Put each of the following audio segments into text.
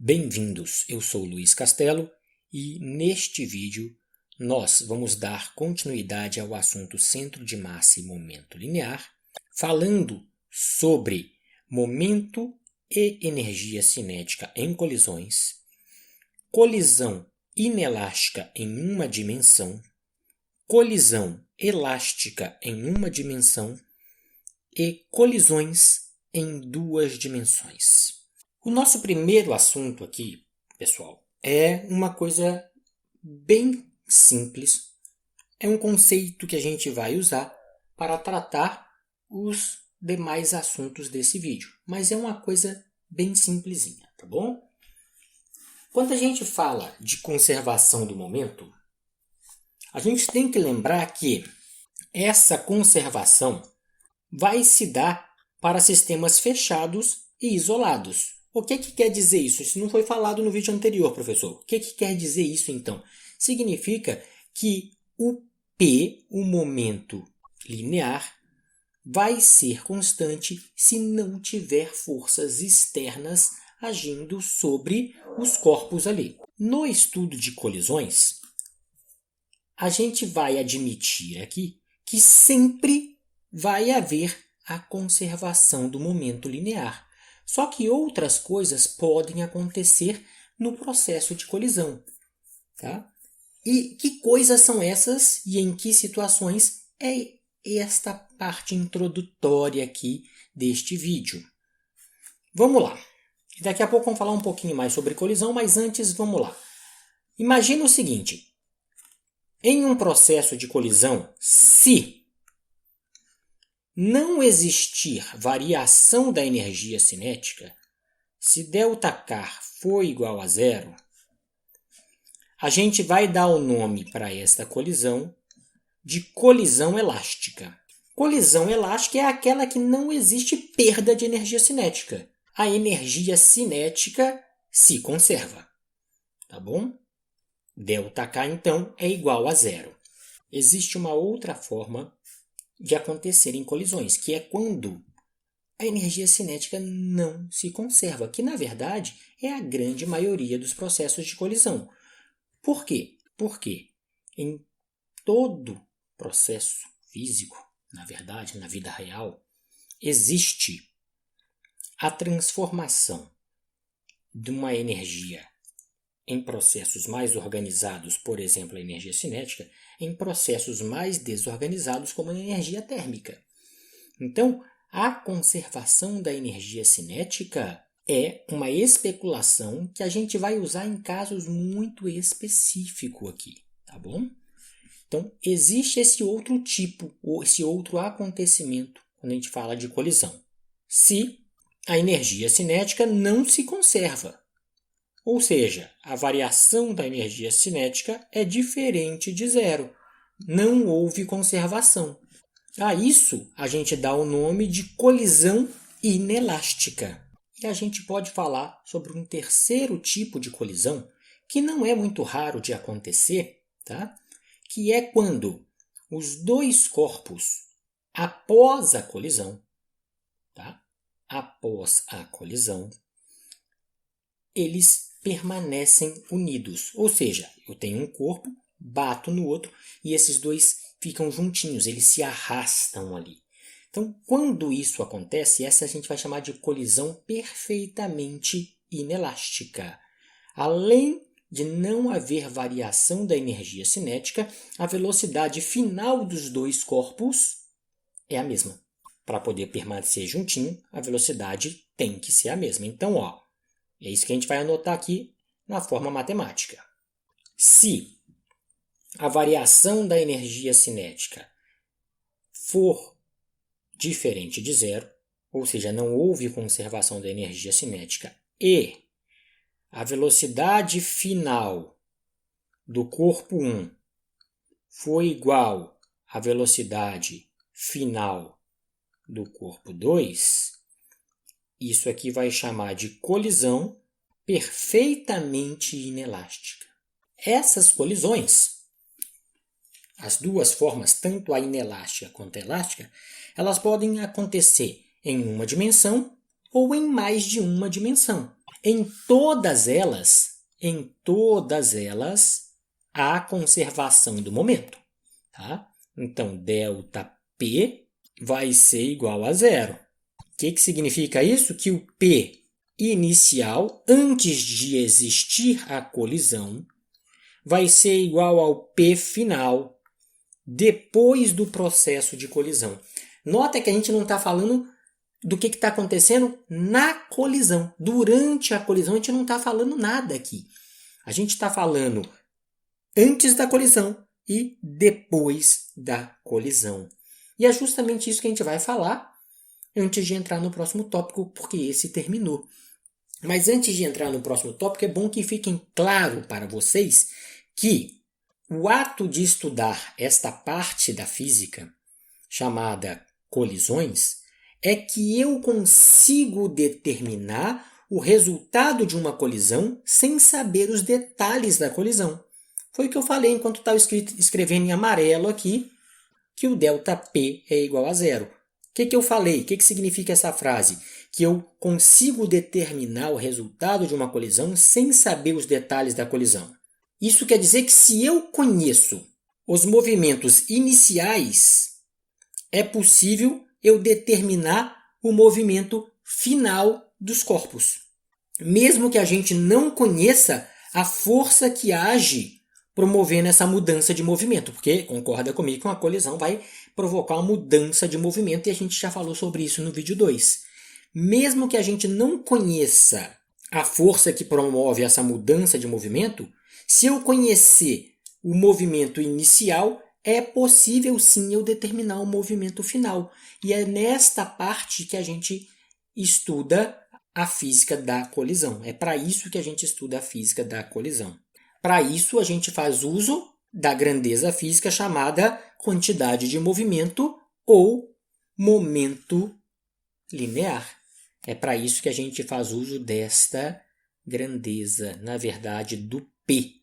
Bem-vindos, eu sou Luiz Castelo e neste vídeo nós vamos dar continuidade ao assunto centro de massa e momento linear, falando sobre momento e energia cinética em colisões, colisão inelástica em uma dimensão, colisão elástica em uma dimensão e colisões em duas dimensões. O nosso primeiro assunto aqui, pessoal, é uma coisa bem simples. É um conceito que a gente vai usar para tratar os demais assuntos desse vídeo. Mas é uma coisa bem simplesinha, tá bom? Quando a gente fala de conservação do momento, a gente tem que lembrar que essa conservação vai se dar para sistemas fechados e isolados. O que quer dizer isso? Isso não foi falado no vídeo anterior, professor. O que quer dizer isso, então? Significa que o P, o momento linear, vai ser constante se não tiver forças externas agindo sobre os corpos ali. No estudo de colisões, a gente vai admitir aqui que sempre vai haver a conservação do momento linear. Só que outras coisas podem acontecer no processo de colisão. Tá? E que coisas são essas e em que situações é esta parte introdutória aqui deste vídeo. Vamos lá. Daqui a pouco vamos falar um pouquinho mais sobre colisão, mas antes vamos lá. Imagina o seguinte. Em um processo de colisão, se não existir variação da energia cinética, se ΔK for igual a zero, a gente vai dar o nome para esta colisão de colisão elástica. Colisão elástica é aquela que não existe perda de energia cinética. A energia cinética se conserva. Tá bom? ΔK, então, é igual a zero. Existe uma outra forma de acontecerem colisões, que é quando a energia cinética não se conserva, que na verdade é a grande maioria dos processos de colisão. Por quê? Porque em todo processo físico, na verdade, na vida real, existe a transformação de uma energia em processos mais organizados, por exemplo, a energia cinética, em processos mais desorganizados, como a energia térmica. Então, a conservação da energia cinética é uma especulação que a gente vai usar em casos muito específicos aqui, tá bom? Então, existe esse outro tipo, ou esse outro acontecimento, quando a gente fala de colisão. Se a energia cinética não se conserva, ou seja, a variação da energia cinética é diferente de zero. Não houve conservação. A isso a gente dá o nome de colisão inelástica. E a gente pode falar sobre um terceiro tipo de colisão, que não é muito raro de acontecer, tá? Que é quando os dois corpos, após a colisão, tá? Após a colisão, eles permanecem unidos. Ou seja, eu tenho um corpo, bato no outro e esses dois ficam juntinhos, eles se arrastam ali. Então, quando isso acontece, essa a gente vai chamar de colisão perfeitamente inelástica. Além de não haver variação da energia cinética, a velocidade final dos dois corpos é a mesma. Para poder permanecer juntinho, a velocidade tem que ser a mesma. Então, é isso que a gente vai anotar aqui na forma matemática. Se a variação da energia cinética for diferente de zero, ou seja, não houve conservação da energia cinética, e a velocidade final do corpo 1 for igual à velocidade final do corpo 2, isso aqui vai chamar de colisão perfeitamente inelástica. Essas colisões, as duas formas, tanto a inelástica quanto a elástica, elas podem acontecer em uma dimensão ou em mais de uma dimensão. Em todas elas, há conservação do momento. Tá? Então, ΔP vai ser igual a zero. O que significa isso? Que o P inicial, antes de existir a colisão, vai ser igual ao P final, depois do processo de colisão. Nota que a gente não está falando do que está acontecendo na colisão. Durante a colisão, a gente não está falando nada aqui. A gente está falando antes da colisão e depois da colisão. E é justamente isso que a gente vai falar antes de entrar no próximo tópico, porque esse terminou. Mas antes de entrar no próximo tópico, é bom que fiquem claro para vocês que o ato de estudar esta parte da física, chamada colisões, é que eu consigo determinar o resultado de uma colisão sem saber os detalhes da colisão. Foi o que eu falei enquanto estava escrevendo em amarelo aqui, que o ΔP é igual a zero. O que eu falei? O que significa essa frase? Que eu consigo determinar o resultado de uma colisão sem saber os detalhes da colisão. Isso quer dizer que se eu conheço os movimentos iniciais, é possível eu determinar o movimento final dos corpos. Mesmo que a gente não conheça a força que age promovendo essa mudança de movimento, porque concorda comigo que uma colisão vai provocar uma mudança de movimento e a gente já falou sobre isso no vídeo 2. Mesmo que a gente não conheça a força que promove essa mudança de movimento, se eu conhecer o movimento inicial, é possível sim eu determinar o movimento final. E é nesta parte que a gente estuda a física da colisão. É para isso que a gente estuda a física da colisão. Para isso, a gente faz uso da grandeza física chamada quantidade de movimento ou momento linear. É para isso que a gente faz uso desta grandeza, na verdade, do P.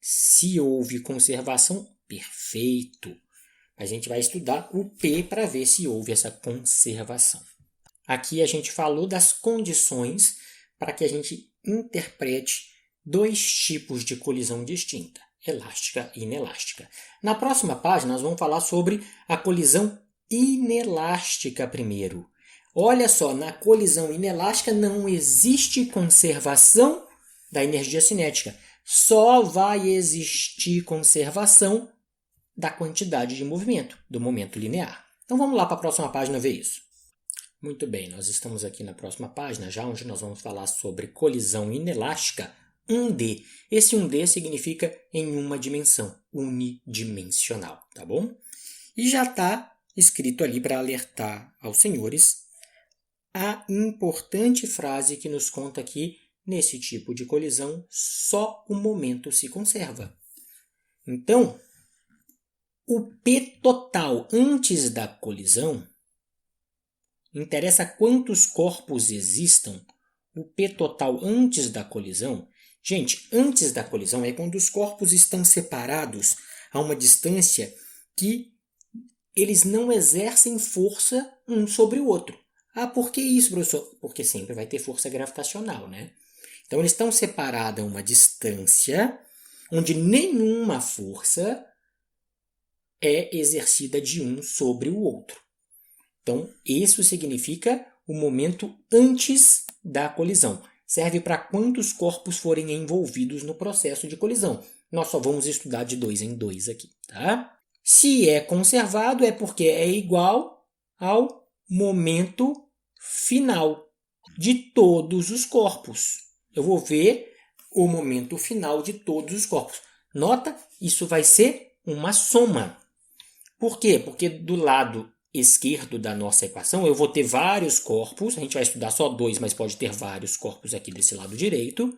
Se houve conservação, perfeito. A gente vai estudar o P para ver se houve essa conservação. Aqui a gente falou das condições para que a gente interprete dois tipos de colisão distinta, elástica e inelástica. Na próxima página, nós vamos falar sobre a colisão inelástica primeiro. Olha só, na colisão inelástica não existe conservação da energia cinética. Só vai existir conservação da quantidade de movimento, do momento linear. Então vamos lá para a próxima página ver isso. Muito bem, nós estamos aqui na próxima página, já onde nós vamos falar sobre colisão inelástica 1D. Esse 1D significa em uma dimensão, unidimensional, tá bom? E já está escrito ali para alertar aos senhores a importante frase que nos conta que nesse tipo de colisão só o momento se conserva. Então, o P total antes da colisão, interessa quantos corpos existam, o P total antes da colisão. Gente, antes da colisão é quando os corpos estão separados a uma distância que eles não exercem força um sobre o outro. Ah, por que isso, professor? Porque sempre vai ter força gravitacional, né? Então, eles estão separados a uma distância onde nenhuma força é exercida de um sobre o outro. Então, isso significa o momento antes da colisão. Serve para quantos corpos forem envolvidos no processo de colisão. Nós só vamos estudar de 2 em 2 aqui, tá? Se é conservado, é porque é igual ao momento final de todos os corpos. Eu vou ver o momento final de todos os corpos. Nota, isso vai ser uma soma. Por quê? Porque do lado esquerdo da nossa equação, eu vou ter vários corpos, a gente vai estudar só 2, mas pode ter vários corpos aqui desse lado direito,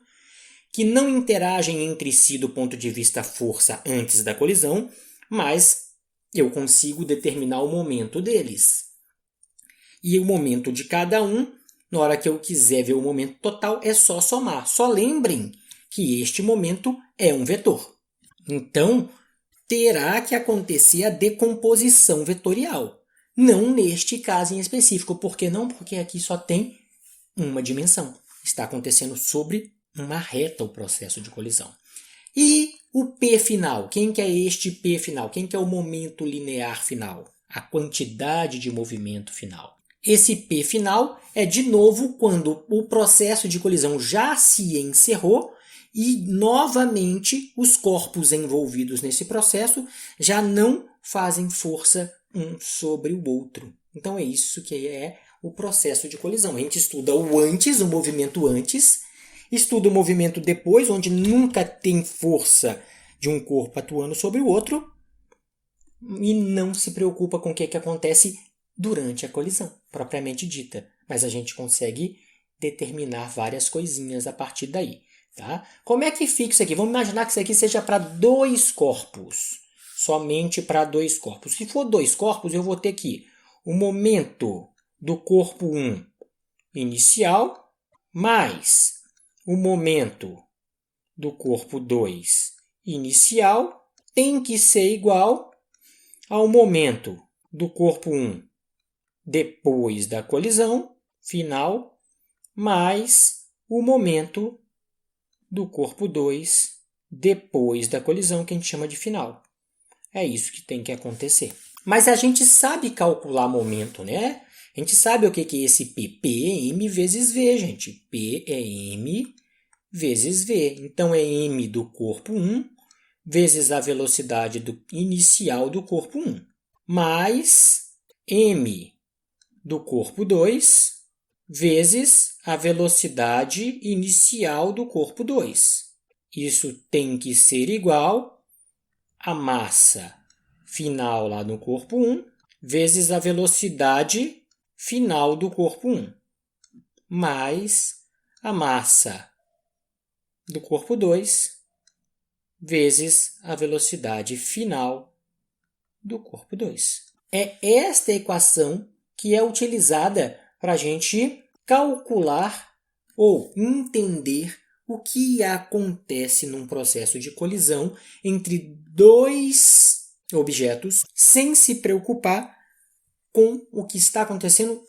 que não interagem entre si do ponto de vista força antes da colisão, mas eu consigo determinar o momento deles. E o momento de cada um, na hora que eu quiser ver o momento total, é só somar. Só lembrem que este momento é um vetor. Então, terá que acontecer a decomposição vetorial. Não neste caso em específico. Por que não? Porque aqui só tem uma dimensão. está acontecendo sobre uma reta o processo de colisão. E o P final? Quem que é este P final? Quem que é o momento linear final? A quantidade de movimento final. Esse P final é, de novo, quando o processo de colisão já se encerrou e, novamente, os corpos envolvidos nesse processo já não fazem força um sobre o outro. Então é isso que é o processo de colisão. A gente estuda o antes, o movimento antes, estuda o movimento depois, onde nunca tem força de um corpo atuando sobre o outro, e não se preocupa com o que acontece durante a colisão, propriamente dita. Mas a gente consegue determinar várias coisinhas a partir daí. Tá? Como é que fica isso aqui? Vamos imaginar que isso aqui seja para 2 corpos. Somente para 2 corpos. Se for 2 corpos, eu vou ter aqui o momento do corpo 1 inicial mais o momento do corpo 2 inicial tem que ser igual ao momento do corpo 1 depois da colisão final mais o momento do corpo 2 depois da colisão, que a gente chama de final. É isso que tem que acontecer. Mas a gente sabe calcular momento, né? A gente sabe o que é esse P. P é M vezes V, gente. P é M vezes V. Então, é M do corpo 1 vezes a velocidade inicial do corpo 1, mais M do corpo 2 vezes a velocidade inicial do corpo 2. Isso tem que ser igual a massa final lá no corpo 1 vezes a velocidade final do corpo 1, mais a massa do corpo 2 vezes a velocidade final do corpo 2. É esta equação que é utilizada para a gente calcular ou entender o que acontece num processo de colisão entre 2 objetos sem se preocupar com o que está acontecendo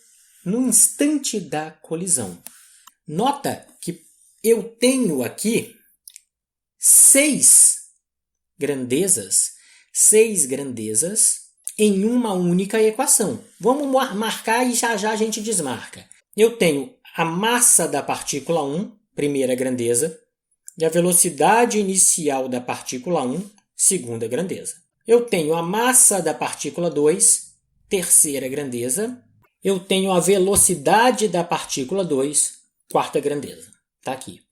no instante da colisão. Nota que eu tenho aqui 6 grandezas em uma única equação. Vamos marcar e já já a gente desmarca. Eu tenho a massa da partícula 1, primeira grandeza, e a velocidade inicial da partícula 1, segunda grandeza. Eu tenho a massa da partícula 2, terceira grandeza. Eu tenho a velocidade da partícula 2, quarta grandeza. Está aqui.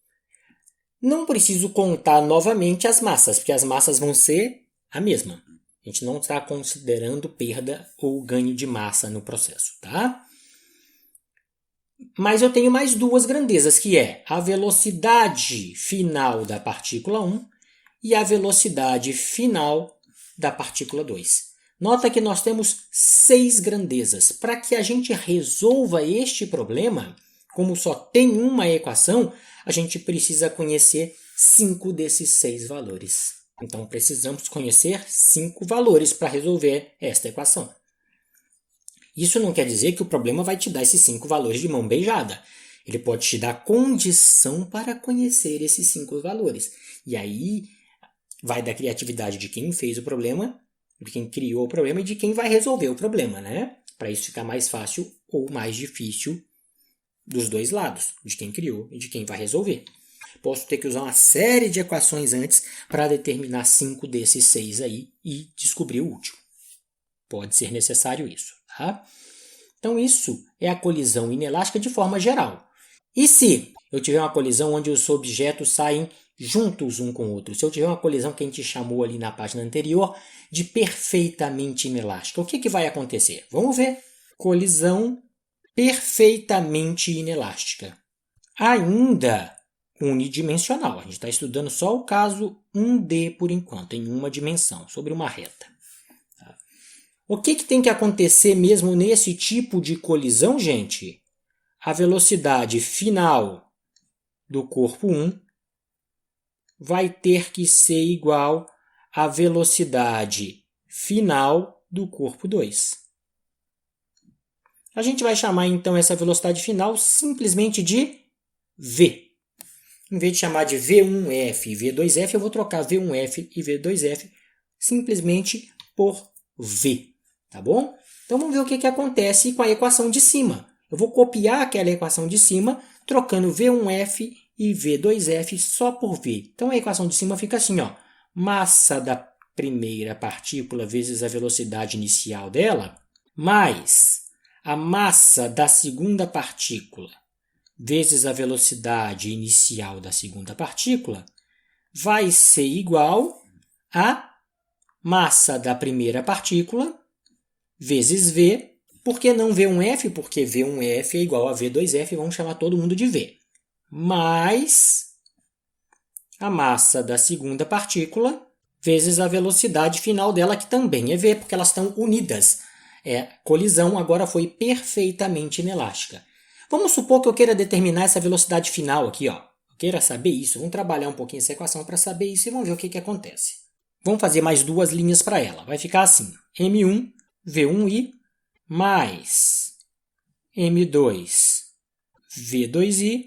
Não preciso contar novamente as massas, porque as massas vão ser a mesma. A gente não está considerando perda ou ganho de massa no processo, tá? Mas eu tenho mais 2 grandezas, que é a velocidade final da partícula 1 e a velocidade final da partícula 2. Nota que nós temos 6 grandezas. Para que a gente resolva este problema, como só tem uma equação, a gente precisa conhecer 5 desses 6 valores. Então, precisamos conhecer 5 valores para resolver esta equação. Isso não quer dizer que o problema vai te dar esses 5 valores de mão beijada. Ele pode te dar condição para conhecer esses 5 valores. E aí vai da criatividade de quem fez o problema, de quem criou o problema e de quem vai resolver o problema, né? Para isso ficar mais fácil ou mais difícil dos dois lados, de quem criou e de quem vai resolver. Posso ter que usar uma série de equações antes para determinar 5 desses 6 aí e descobrir o último. Pode ser necessário isso, tá? Então isso é a colisão inelástica de forma geral. E se eu tiver uma colisão onde os objetos saem juntos um com o outro? Se eu tiver uma colisão que a gente chamou ali na página anterior de perfeitamente inelástica, o que vai acontecer? Vamos ver. Colisão perfeitamente inelástica. Ainda unidimensional. A gente está estudando só o caso 1D por enquanto, em uma dimensão, sobre uma reta. O que tem que acontecer mesmo nesse tipo de colisão, gente? A velocidade final do corpo 1 vai ter que ser igual à velocidade final do corpo 2. A gente vai chamar então essa velocidade final simplesmente de V. Em vez de chamar de V1F e V2F, eu vou trocar V1F e V2F simplesmente por V, tá bom? Então vamos ver o que acontece com a equação de cima. Eu vou copiar aquela equação de cima, trocando V1F e V2F só por V. Então a equação de cima fica assim, ó. Massa da primeira partícula vezes a velocidade inicial dela, mais a massa da segunda partícula vezes a velocidade inicial da segunda partícula, vai ser igual a massa da primeira partícula vezes V. Por que não V1F? Porque V1F é igual a V2F, vamos chamar todo mundo de V. Mais a massa da segunda partícula vezes a velocidade final dela, que também é V, porque elas estão unidas. Colisão agora foi perfeitamente inelástica. Vamos supor que eu queira determinar essa velocidade final aqui, ó. Eu queira saber isso. Vamos trabalhar um pouquinho essa equação para saber isso e vamos ver o que acontece. Vamos fazer mais duas linhas para ela. Vai ficar assim. M1, V1i, mais M2, V2i,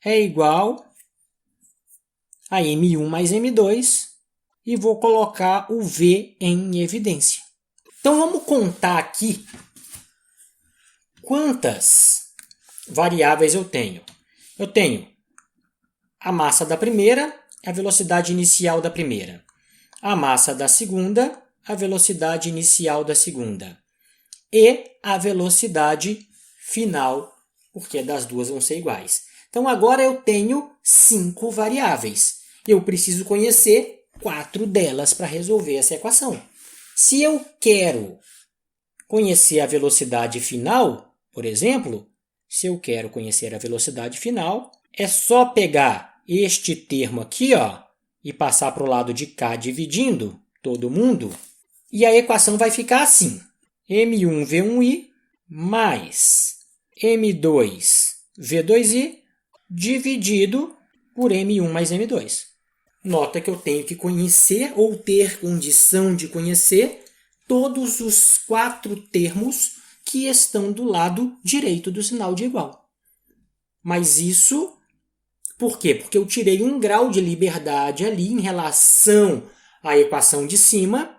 é igual a M1 mais M2, e vou colocar o V em evidência. Então vamos contar aqui quantas variáveis eu tenho. Eu tenho a massa da primeira, a velocidade inicial da primeira. A massa da segunda, a velocidade inicial da segunda. E a velocidade final, porque das duas vão ser iguais. Então agora eu tenho 5 variáveis. Eu preciso conhecer 4 delas para resolver essa equação. Se eu quero conhecer a velocidade final, por exemplo, se eu quero conhecer a velocidade final, é só pegar este termo aqui, ó, e passar para o lado de cá dividindo todo mundo, e a equação vai ficar assim. M1 V1i mais M2 V2i dividido por M1 mais M2. Nota que eu tenho que conhecer ou ter condição de conhecer todos os 4 termos que estão do lado direito do sinal de igual. Mas isso, por quê? Porque eu tirei um grau de liberdade ali em relação à equação de cima,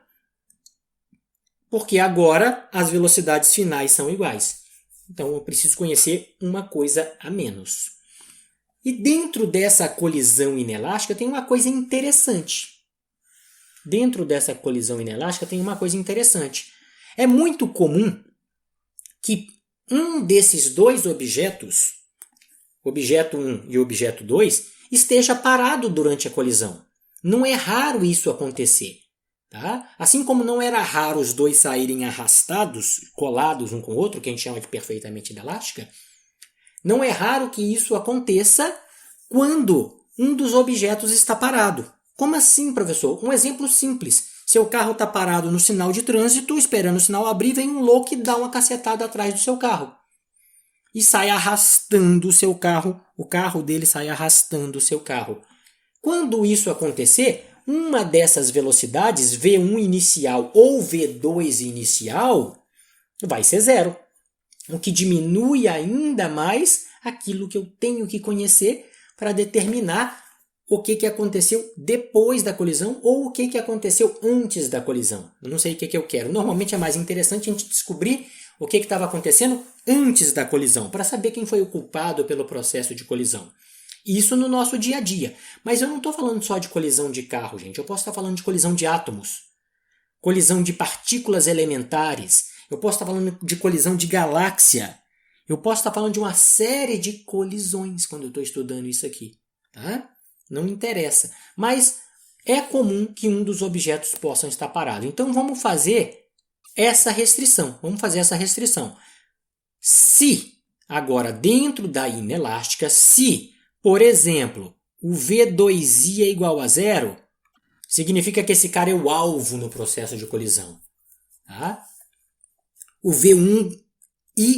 porque agora as velocidades finais são iguais. Então eu preciso conhecer uma coisa a menos. E dentro dessa colisão inelástica tem uma coisa interessante. É muito comum que um desses dois objetos, objeto 1 e objeto 2, esteja parado durante a colisão. Não é raro isso acontecer. Tá? Assim como não era raro os dois saírem arrastados, colados um com o outro, que a gente chama de perfeitamente inelástica, não é raro que isso aconteça quando um dos objetos está parado. Como assim, professor? Um exemplo simples. Seu carro está parado no sinal de trânsito, esperando o sinal abrir, vem um louco e dá uma cacetada atrás do seu carro. E sai arrastando o seu carro, o carro dele sai arrastando o seu carro. Quando isso acontecer, uma dessas velocidades, V1 inicial ou V2 inicial, vai ser 0. O que diminui ainda mais aquilo que eu tenho que conhecer para determinar o que aconteceu depois da colisão ou o que aconteceu antes da colisão. Eu não sei o que eu quero. Normalmente é mais interessante a gente descobrir o que estava acontecendo antes da colisão, para saber quem foi o culpado pelo processo de colisão. Isso no nosso dia a dia. Mas eu não estou falando só de colisão de carro, gente. Eu posso estar falando de colisão de átomos, colisão de partículas elementares, eu posso estar falando de colisão de galáxia, eu posso estar falando de uma série de colisões quando eu estou estudando isso aqui. Tá? Não interessa. Mas é comum que um dos objetos possam estar parado. Então vamos fazer essa restrição. Se, agora dentro da inelástica, se, por exemplo, o V2i é igual a 0, significa que esse cara é o alvo no processo de colisão. Tá? O V1i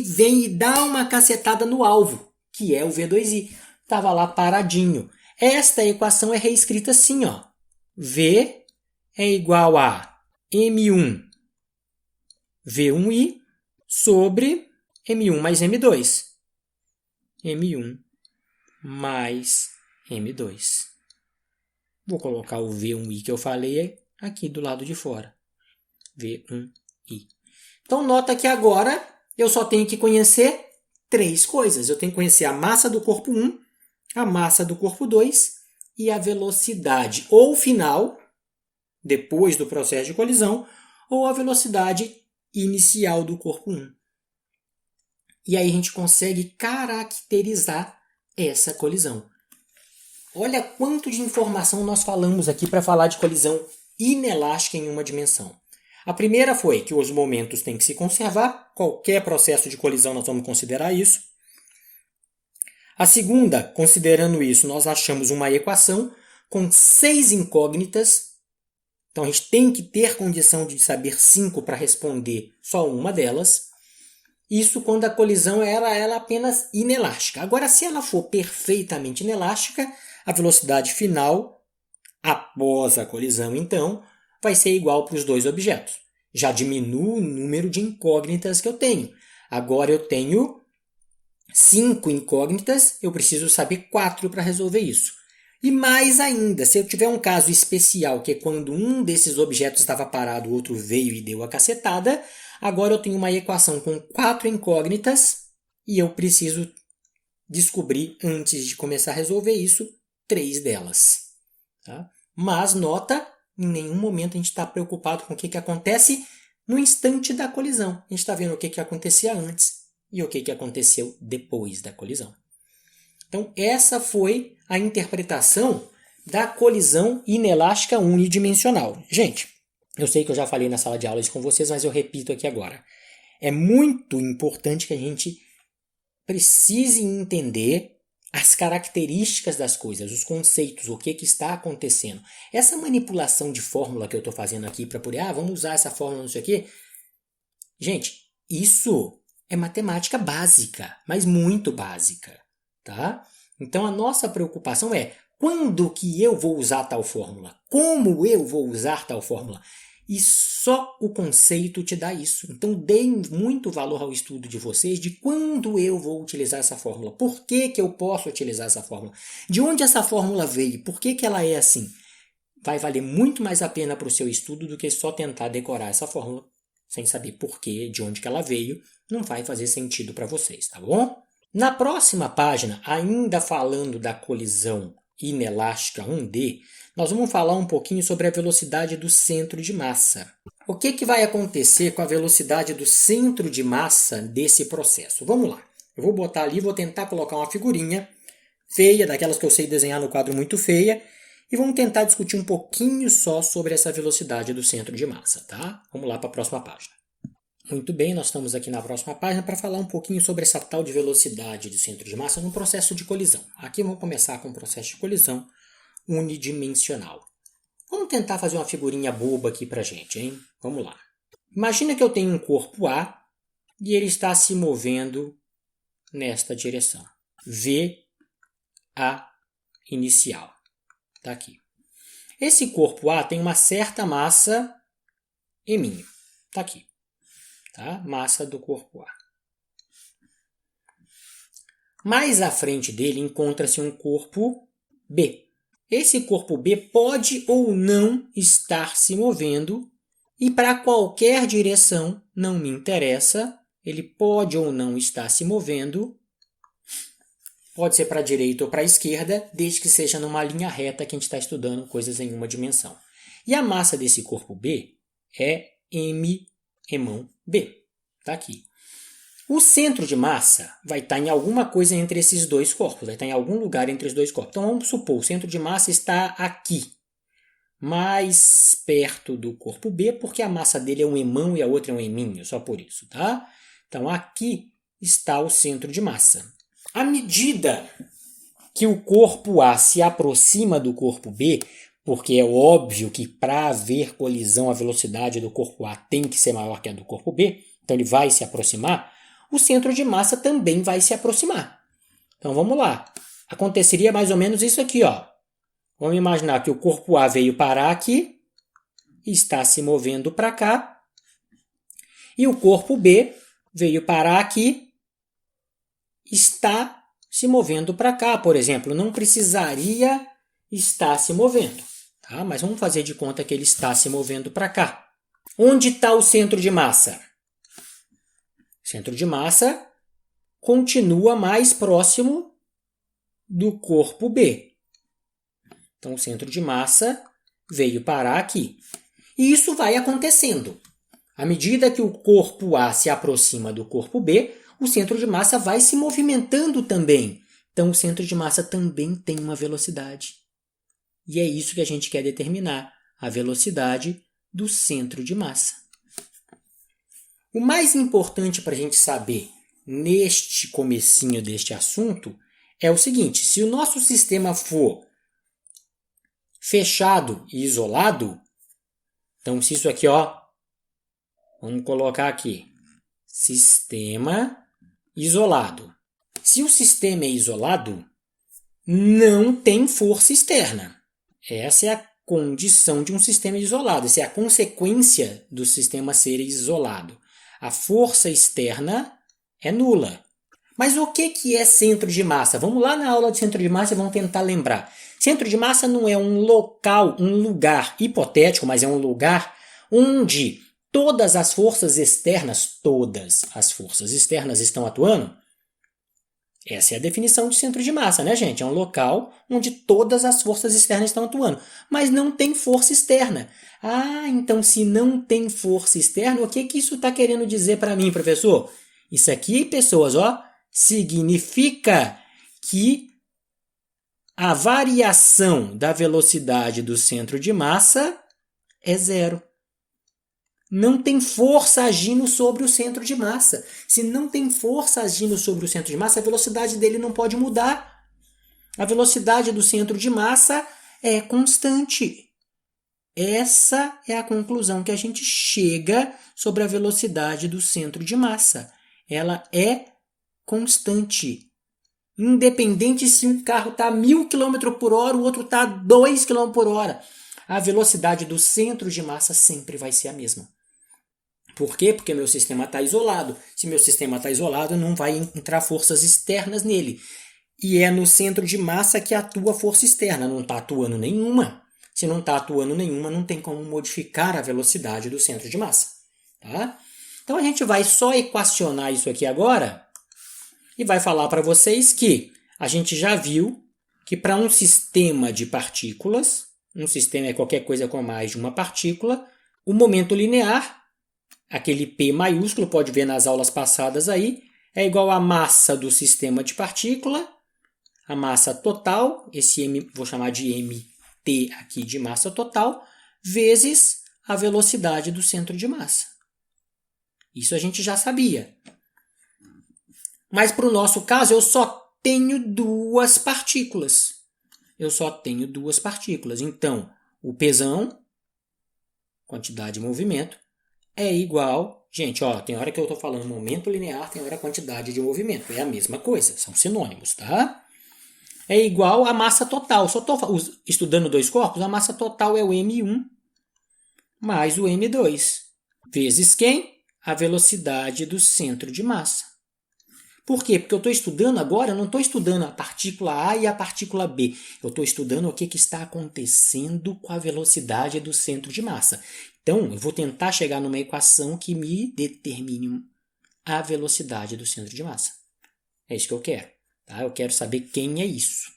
vem e dá uma cacetada no alvo, que é o V2i. Estava lá paradinho. Esta equação é reescrita assim, ó. V é igual a M1 V1i sobre M1 mais M2. M1 mais M2. Vou colocar o V1i que eu falei aqui do lado de fora. V1i. Então, nota que agora eu só tenho que conhecer 3 coisas. Eu tenho que conhecer a massa do corpo 1, a massa do corpo 2 e a velocidade ou final, depois do processo de colisão, ou a velocidade inicial do corpo 1. E aí a gente consegue caracterizar essa colisão. Olha quanto de informação nós falamos aqui para falar de colisão inelástica em uma dimensão. A primeira foi que os momentos têm que se conservar. Qualquer processo de colisão nós vamos considerar isso. A segunda, considerando isso, nós achamos uma equação com 6 incógnitas. Então a gente tem que ter condição de saber 5 para responder só uma delas. Isso quando a colisão ela é apenas inelástica. Agora, se ela for perfeitamente inelástica, a velocidade final, após a colisão, então, vai ser igual para os 2 objetos. Já diminui o número de incógnitas que eu tenho. Agora eu tenho 5 incógnitas, eu preciso saber 4 para resolver isso. E mais ainda, se eu tiver um caso especial, que é quando um desses objetos estava parado, o outro veio e deu a cacetada, agora eu tenho uma equação com 4 incógnitas e eu preciso descobrir, antes de começar a resolver isso, 3 delas. Tá? Mas nota, em nenhum momento a gente está preocupado com o que acontece no instante da colisão. A gente está vendo o que acontecia antes e o que aconteceu depois da colisão. Então, essa foi a interpretação da colisão inelástica unidimensional. Gente, eu sei que eu já falei na sala de aula isso com vocês, mas eu repito aqui agora. É muito importante que a gente precise entender as características das coisas, os conceitos, o que está acontecendo. Essa manipulação de fórmula que eu estou fazendo aqui para poder, vamos usar essa fórmula, não sei o quê. Gente, isso é matemática básica, mas muito básica, tá? Então a nossa preocupação é quando que eu vou usar tal fórmula, como eu vou usar tal fórmula. E só o conceito te dá isso. Então deem muito valor ao estudo de vocês de quando eu vou utilizar essa fórmula. Por que eu posso utilizar essa fórmula? De onde essa fórmula veio? Por que ela é assim? Vai valer muito mais a pena para o seu estudo do que só tentar decorar essa fórmula sem saber por que, de onde que ela veio. Não vai fazer sentido para vocês, tá bom? Na próxima página, ainda falando da colisão inelástica 1D, nós vamos falar um pouquinho sobre a velocidade do centro de massa. O que vai acontecer com a velocidade do centro de massa desse processo? Vamos lá. Eu vou botar ali, vou tentar colocar uma figurinha feia, daquelas que eu sei desenhar no quadro muito feia, e vamos tentar discutir um pouquinho só sobre essa velocidade do centro de massa, tá? Vamos lá para a próxima página. Muito bem, nós estamos aqui na próxima página para falar um pouquinho sobre essa tal de velocidade do centro de massa no processo de colisão. Aqui vamos começar com o processo de colisão unidimensional. Vamos tentar fazer uma figurinha boba aqui pra gente, hein? Vamos lá. Imagina que eu tenho um corpo A e ele está se movendo nesta direção. V, A inicial. Tá aqui. Esse corpo A tem uma certa massa M. Tá aqui. Tá? Massa do corpo A. Mais à frente dele encontra-se um corpo B. Esse corpo B pode ou não estar se movendo e para qualquer direção, não me interessa, ele pode ou não estar se movendo, pode ser para a direita ou para a esquerda, desde que seja numa linha reta que a gente está estudando coisas em uma dimensão. E a massa desse corpo B é M emão B. Está aqui. O centro de massa vai estar em alguma coisa entre esses dois corpos, vai estar em algum lugar entre os dois corpos. Então vamos supor, o centro de massa está aqui, mais perto do corpo B, porque a massa dele é um emão e a outra é um eminho, só por isso, tá? Então aqui está o centro de massa. À medida que o corpo A se aproxima do corpo B, porque é óbvio que para haver colisão a velocidade do corpo A tem que ser maior que a do corpo B, então ele vai se aproximar, o centro de massa também vai se aproximar. Então vamos lá. Aconteceria mais ou menos isso aqui, ó. Vamos imaginar que o corpo A veio parar aqui, está se movendo para cá, e o corpo B veio parar aqui, está se movendo para cá, por exemplo. Não precisaria estar se movendo, tá? Mas vamos fazer de conta que ele está se movendo para cá. Onde está o centro de massa? O centro de massa continua mais próximo do corpo B. Então, o centro de massa veio parar aqui. E isso vai acontecendo. À medida que o corpo A se aproxima do corpo B, o centro de massa vai se movimentando também. Então, o centro de massa também tem uma velocidade. E é isso que a gente quer determinar, a velocidade do centro de massa. O mais importante para a gente saber neste comecinho deste assunto é o seguinte: se o nosso sistema for fechado e isolado, então se isso aqui, vamos colocar aqui, sistema isolado. Se o sistema é isolado, não tem força externa. Essa é a condição de um sistema isolado, essa é a consequência do sistema ser isolado. A força externa é nula. Mas o que é centro de massa? Vamos lá na aula de centro de massa e vamos tentar lembrar. Centro de massa não é um local, um lugar hipotético, mas é um lugar onde todas as forças externas estão atuando. Essa é a definição de centro de massa, né, gente? É um local onde todas as forças externas estão atuando, mas não tem força externa. Então se não tem força externa, o que isso está querendo dizer para mim, professor? Isso aqui, pessoas, significa que a variação da velocidade do centro de massa é zero. Não tem força agindo sobre o centro de massa. Se não tem força agindo sobre o centro de massa, a velocidade dele não pode mudar. A velocidade do centro de massa é constante. Essa é a conclusão que a gente chega sobre a velocidade do centro de massa. Ela é constante. Independente se um carro está a 1.000 km por hora, o outro está a 2 km por hora. A velocidade do centro de massa sempre vai ser a mesma. Por quê? Porque meu sistema está isolado. Se meu sistema está isolado, não vai entrar forças externas nele. E é no centro de massa que atua a força externa. Não está atuando nenhuma. Se não está atuando nenhuma, não tem como modificar a velocidade do centro de massa. Tá? Então a gente vai só equacionar isso aqui agora e vai falar para vocês que a gente já viu que para um sistema de partículas, um sistema é qualquer coisa com mais de uma partícula, o momento linear, aquele P maiúsculo, pode ver nas aulas passadas aí, é igual à massa do sistema de partícula, a massa total, esse M vou chamar de mt aqui de massa total, vezes a velocidade do centro de massa. Isso a gente já sabia. Mas para o nosso caso, eu só tenho duas partículas. Então, o Pzão, quantidade de movimento, é igual... Gente, tem hora que eu estou falando momento linear, tem hora quantidade de movimento. É a mesma coisa, são sinônimos, tá? É igual a massa total. Só estou estudando dois corpos, a massa total é o m1 mais o m2. Vezes quem? A velocidade do centro de massa. Por quê? Porque eu estou estudando agora, eu não estou estudando a partícula A e a partícula B. Eu estou estudando o que está acontecendo com a velocidade do centro de massa. Então, eu vou tentar chegar numa equação que me determine a velocidade do centro de massa. É isso que eu quero. Tá? Eu quero saber quem é isso.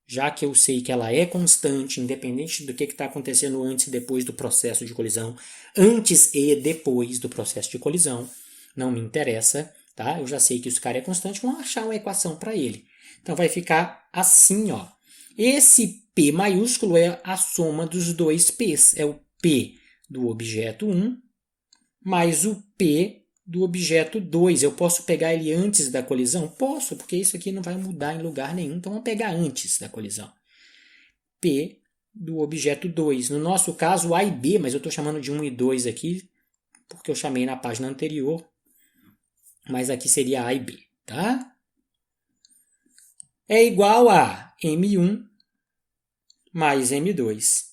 Já que eu sei que ela é constante, independente do que está acontecendo antes e depois do processo de colisão, antes e depois do processo de colisão, não me interessa. Tá? Eu já sei que esse cara é constante, vamos achar uma equação para ele. Então vai ficar assim. Esse P maiúsculo é a soma dos dois P's. É o P do objeto 1 mais o P do objeto 2. Eu posso pegar ele antes da colisão? Posso, porque isso aqui não vai mudar em lugar nenhum. Então vamos pegar antes da colisão. P do objeto 2. No nosso caso, A e B, mas eu estou chamando de 1 e 2 aqui, porque eu chamei na página anterior. Mas aqui seria A e B, tá? É igual a m1 mais m2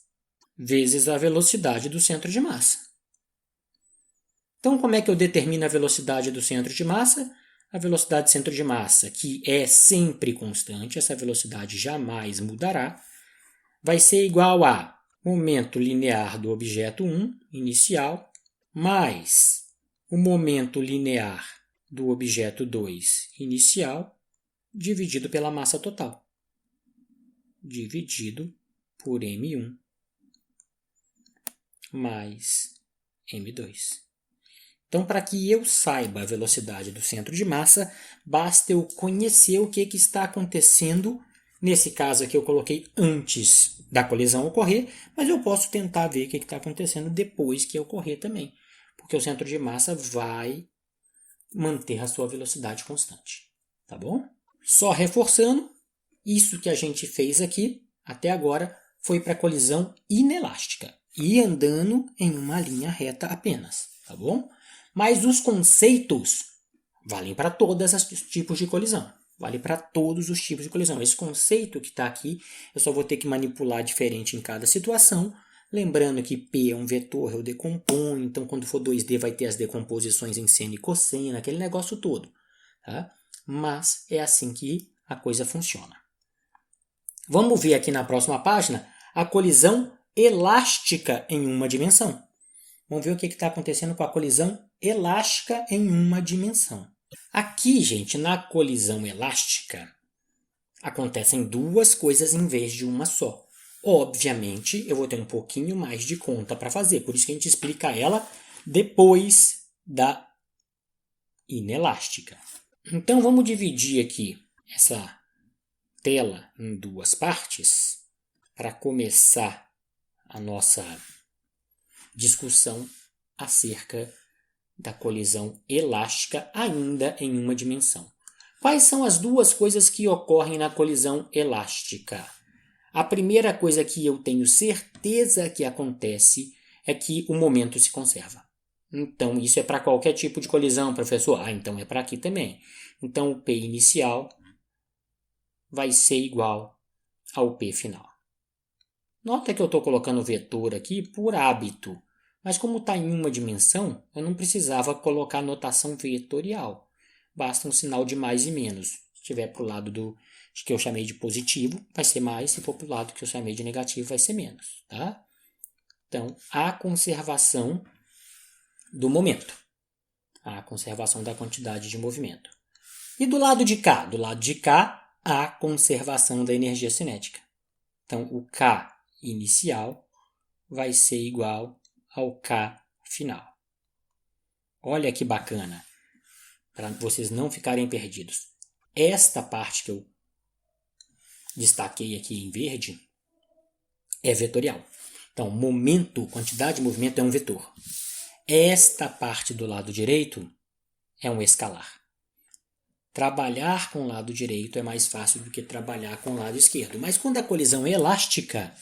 vezes a velocidade do centro de massa. Então, como é que eu determino a velocidade do centro de massa? a velocidade de centro de massa, que é sempre constante, essa velocidade jamais mudará, vai ser igual a momento linear do objeto 1, inicial, mais o momento linear do objeto 2, inicial, dividido pela massa total, dividido por m1 mais m2. Então, para que eu saiba a velocidade do centro de massa, basta eu conhecer o que está acontecendo. Nesse caso aqui eu coloquei antes da colisão ocorrer, mas eu posso tentar ver o que está acontecendo depois que ocorrer também, porque o centro de massa vai manter a sua velocidade constante, tá bom? Só reforçando, isso que a gente fez aqui, até agora, foi para colisão inelástica e andando em uma linha reta apenas, tá bom? Mas os conceitos valem para todos os tipos de colisão. Vale para todos os tipos de colisão. Esse conceito que está aqui, eu só vou ter que manipular diferente em cada situação. Lembrando que P é um vetor, eu decomponho. Então, quando for 2D, vai ter as decomposições em seno e cosseno, aquele negócio todo. Tá? Mas é assim que a coisa funciona. Vamos ver aqui na próxima página a colisão elástica em uma dimensão. Vamos ver o que está acontecendo com a colisão elástica em uma dimensão. Aqui, gente, na colisão elástica, acontecem duas coisas em vez de uma só. Obviamente, eu vou ter um pouquinho mais de conta para fazer, por isso que a gente explica ela depois da inelástica. Então, vamos dividir aqui essa tela em duas partes para começar a nossa discussão acerca da colisão elástica ainda em uma dimensão. Quais são as duas coisas que ocorrem na colisão elástica? A primeira coisa que eu tenho certeza que acontece é que o momento se conserva. Então, isso é para qualquer tipo de colisão, professor. Então é para aqui também. Então, o P inicial vai ser igual ao P final. Nota que eu estou colocando vetor aqui por hábito. Mas como está em uma dimensão, eu não precisava colocar notação vetorial. Basta um sinal de mais e menos. Se estiver para o lado do que eu chamei de positivo, vai ser mais. Se for para o lado que eu chamei de negativo, vai ser menos. Tá? Então, a conservação do momento. A conservação da quantidade de movimento. E do lado de cá? Do lado de cá, a conservação da energia cinética. Então, o K inicial vai ser igual ao K final. Olha que bacana, para vocês não ficarem perdidos. Esta parte que eu destaquei aqui em verde é vetorial. Então, momento, quantidade de movimento é um vetor. Esta parte do lado direito é um escalar. Trabalhar com o lado direito é mais fácil do que trabalhar com o lado esquerdo. Mas quando a colisão é elástica,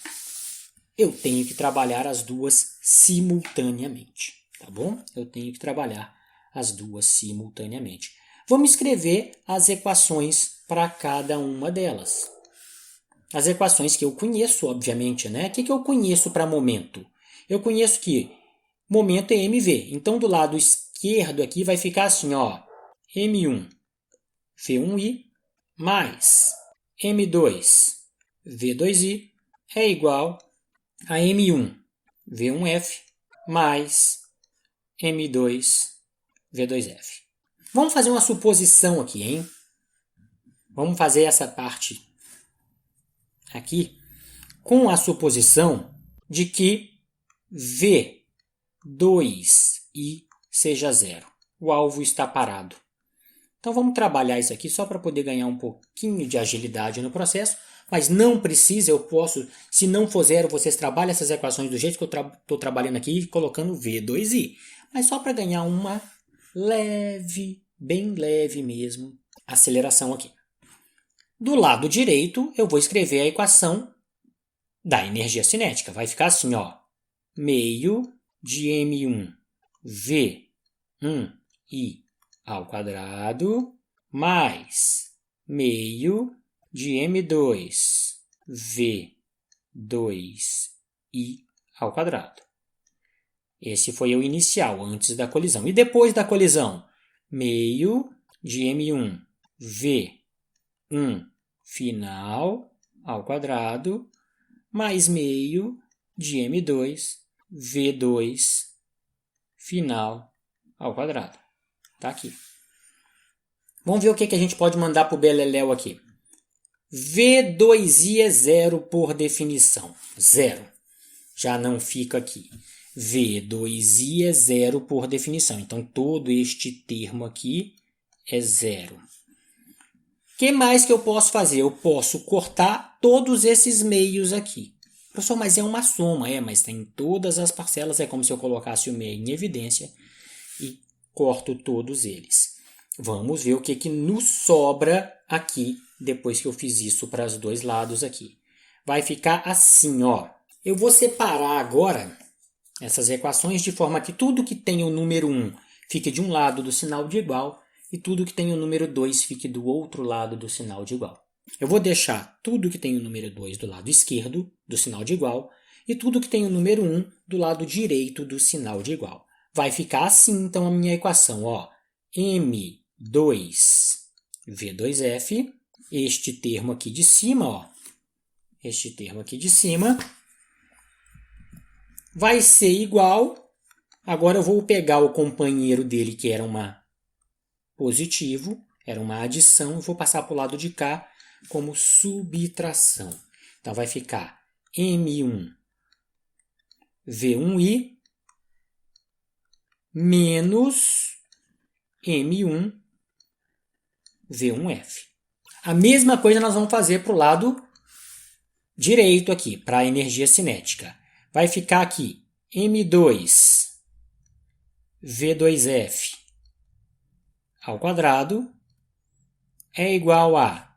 eu tenho que trabalhar as duas simultaneamente, tá bom? Eu tenho que trabalhar as duas simultaneamente. Vamos escrever as equações para cada uma delas. As equações que eu conheço, obviamente, né? O que eu conheço para momento? Eu conheço que momento é mv. Então, do lado esquerdo aqui vai ficar assim, ó, m1, v1i, mais m2, v2i, é igual a M1, V1F, mais M2, V2F. Vamos fazer uma suposição aqui, hein? Vamos fazer essa parte aqui com a suposição de que V2I seja zero. O alvo está parado. Então vamos trabalhar isso aqui só para poder ganhar um pouquinho de agilidade no processo. Mas não precisa, eu posso, se não for zero, vocês trabalham essas equações do jeito que eu estou trabalhando aqui, colocando V2I. Mas só para ganhar uma leve, bem leve mesmo, aceleração aqui. Do lado direito, eu vou escrever a equação da energia cinética. Vai ficar assim, ó, meio de M1 V1I ao quadrado mais meio de M2 V2I ao quadrado. Esse foi o inicial, antes da colisão. E depois da colisão? Meio de M1 V1 final ao quadrado mais meio de M2 V2 final ao quadrado. Tá aqui. Vamos ver o que a gente pode mandar para o beleléu aqui. V2i é zero por definição. Zero. Já não fica aqui. V2i é zero por definição. Então, todo este termo aqui é zero. O que mais que eu posso fazer? Eu posso cortar todos esses meios aqui. Professor, mas é uma soma. Mas tem todas as parcelas. É como se eu colocasse o meio em evidência e corto todos eles. Vamos ver o que nos sobra aqui depois que eu fiz isso para os dois lados aqui. Vai ficar assim, ó. Eu vou separar agora essas equações de forma que tudo que tem o número 1 fique de um lado do sinal de igual e tudo que tem o número 2 fique do outro lado do sinal de igual. Eu vou deixar tudo que tem o número 2 do lado esquerdo do sinal de igual e tudo que tem o número 1 do lado direito do sinal de igual. Vai ficar assim, então, a minha equação, ó. M2V2F, este termo aqui de cima, ó. Este termo aqui de cima vai ser igual. Agora eu vou pegar o companheiro dele, que era uma positivo, era uma adição, e vou passar para o lado de cá como subtração. Então vai ficar M1V1i menos M1V1F. A mesma coisa nós vamos fazer para o lado direito aqui, para a energia cinética. Vai ficar aqui M2V2F ao quadrado é igual a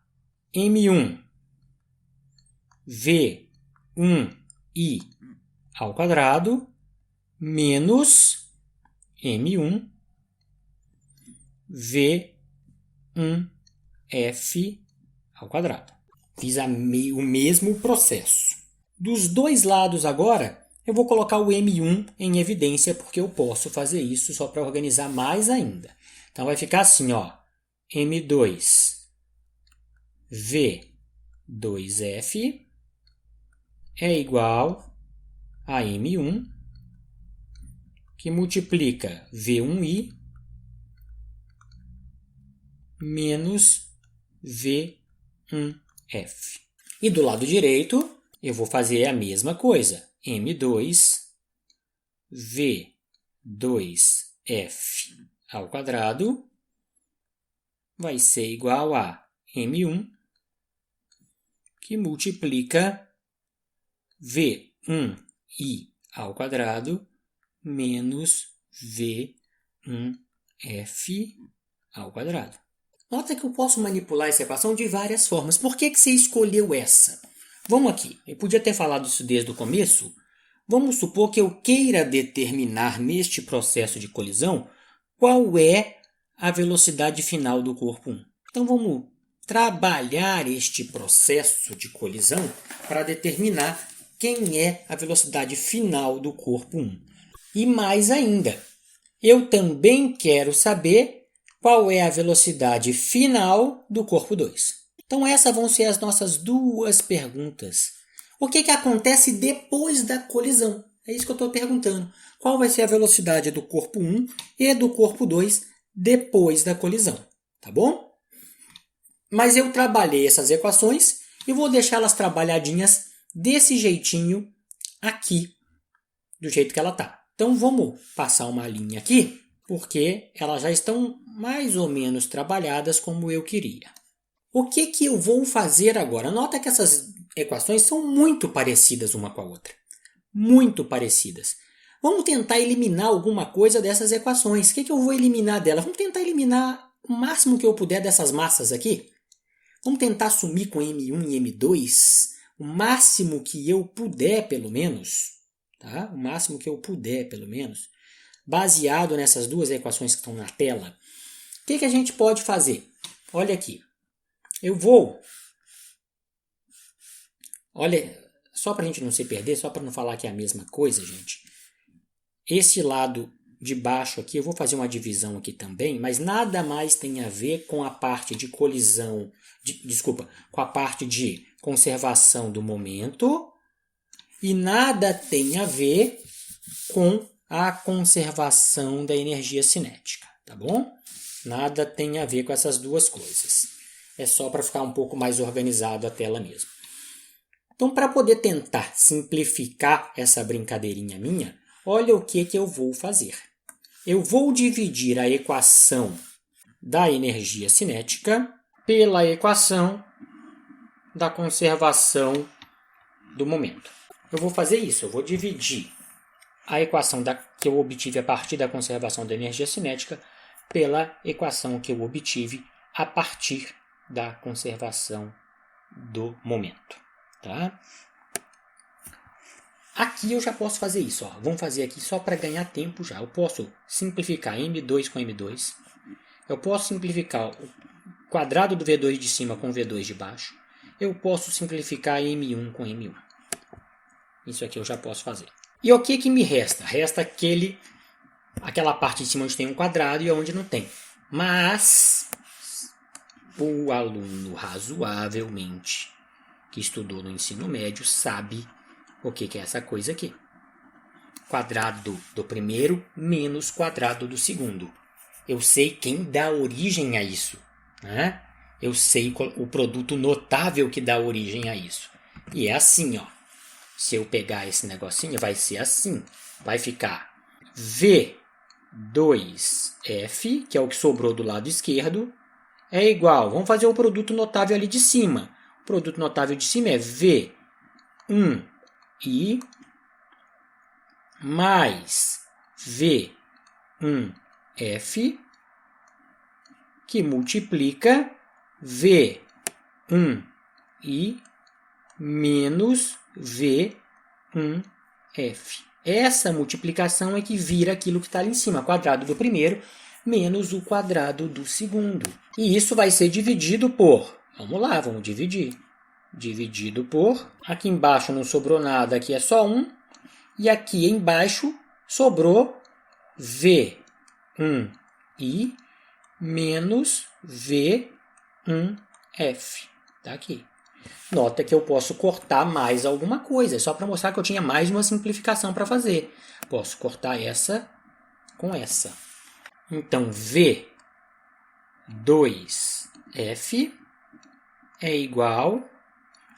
M1V1i ao quadrado menos M1V1F ao quadrado. Fiz o mesmo processo. Dos dois lados agora, eu vou colocar o M1 em evidência, porque eu posso fazer isso só para organizar mais ainda. Então vai ficar assim, ó. M2V2F é igual a M1, que multiplica V1i menos V1F. E do lado direito, eu vou fazer a mesma coisa. M2V2F ao quadrado vai ser igual a M1, que multiplica V1i ao quadrado menos V1F ao quadrado. Nota que eu posso manipular essa equação de várias formas. Por que você escolheu essa? Vamos aqui. Eu podia ter falado isso desde o começo. Vamos supor que eu queira determinar neste processo de colisão qual é a velocidade final do corpo 1. Então vamos trabalhar este processo de colisão para determinar quem é a velocidade final do corpo 1. E mais ainda, eu também quero saber qual é a velocidade final do corpo 2. Então essas vão ser as nossas duas perguntas. O que acontece depois da colisão? É isso que eu estou perguntando. Qual vai ser a velocidade do corpo 1 e do corpo 2 depois da colisão? Tá bom? Mas eu trabalhei essas equações e vou deixá-las trabalhadinhas desse jeitinho aqui, do jeito que ela está. Então vamos passar uma linha aqui, porque elas já estão mais ou menos trabalhadas como eu queria. O que eu vou fazer agora? Nota que essas equações são muito parecidas uma com a outra. Muito parecidas. Vamos tentar eliminar alguma coisa dessas equações. O que eu vou eliminar delas? Vamos tentar eliminar o máximo que eu puder dessas massas aqui. Vamos tentar sumir com M1 e M2 o máximo que eu puder, pelo menos. Tá? O máximo que eu puder, pelo menos. Baseado nessas duas equações que estão na tela. O que a gente pode fazer? Olha aqui. Eu vou... Olha, só para a gente não se perder, só para não falar que é a mesma coisa, gente. Esse lado de baixo aqui, eu vou fazer uma divisão aqui também, mas nada mais tem a ver com a parte de colisão, com a parte de conservação do momento e nada tem a ver com a conservação da energia cinética, tá bom? Nada tem a ver com essas duas coisas. É só para ficar um pouco mais organizado a tela mesmo. Então, para poder tentar simplificar essa brincadeirinha minha, olha o que eu vou fazer. Eu vou dividir a equação da energia cinética pela equação da conservação do momento. Eu vou fazer isso, eu vou dividir a equação que eu obtive a partir da conservação da energia cinética pela equação que eu obtive a partir da conservação do momento. Tá? Aqui eu já posso fazer isso. Ó. Vamos fazer aqui só para ganhar tempo já. Eu posso simplificar M2 com M2. Eu posso simplificar o quadrado do V2 de cima com o V2 de baixo. Eu posso simplificar M1 com M1. Isso aqui eu já posso fazer. E o que me resta? Resta aquela parte de cima onde tem um quadrado e onde não tem. Mas o aluno razoavelmente que estudou no ensino médio sabe o que é essa coisa aqui. Quadrado do primeiro menos quadrado do segundo. Eu sei quem dá origem a isso. Né? Eu sei o produto notável que dá origem a isso. E é assim, ó. Se eu pegar esse negocinho, vai ser assim. Vai ficar V2F, que é o que sobrou do lado esquerdo, é igual. Vamos fazer o produto notável ali de cima. O produto notável de cima é V1I mais V1F, que multiplica V1I menos V1F. Essa multiplicação é que vira aquilo que está ali em cima, quadrado do primeiro menos o quadrado do segundo. E isso vai ser dividido por... Vamos lá, vamos dividir. Dividido por... Aqui embaixo não sobrou nada, aqui é só 1. E aqui embaixo sobrou V1I menos V1F. Tá aqui. Nota que eu posso cortar mais alguma coisa, só para mostrar que eu tinha mais uma simplificação para fazer. Posso cortar essa com essa. Então, V2F é igual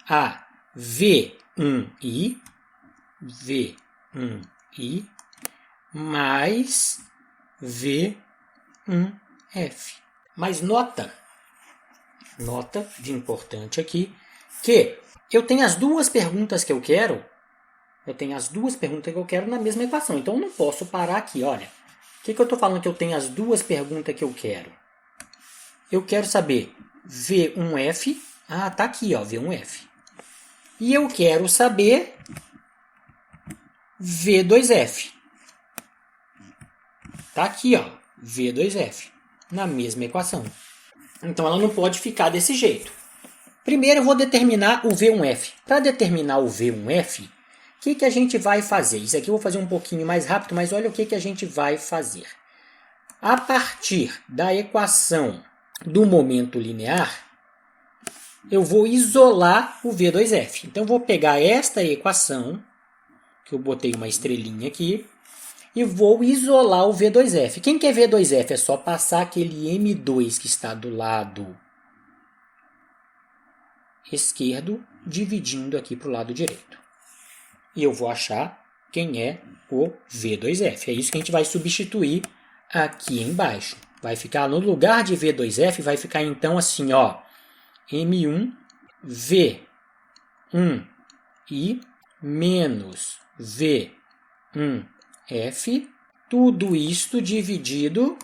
a V1I mais V1F. Mas nota de importante aqui, que eu tenho as duas perguntas que eu quero. Na mesma equação. Então, eu não posso parar aqui, olha. O que eu estou falando que eu tenho as duas perguntas que eu quero? Eu quero saber V1F. Ah, tá aqui, ó, V1F. E eu quero saber V2F. Tá aqui, ó, V2F. Na mesma equação. Então, ela não pode ficar desse jeito. Primeiro, eu vou determinar o V1F. Para determinar o V1F, o que a gente vai fazer? Isso aqui eu vou fazer um pouquinho mais rápido, mas olha o que a gente vai fazer. A partir da equação do momento linear, eu vou isolar o V2F. Então, eu vou pegar esta equação, que eu botei uma estrelinha aqui, e vou isolar o V2F. Quem que é V2F? É só passar aquele M2 que está do lado esquerdo, dividindo aqui para o lado direito. E eu vou achar quem é o V2F. É isso que a gente vai substituir aqui embaixo. Vai ficar no lugar de V2F, vai ficar então assim, ó, M1 V1I menos V1F, tudo isto dividido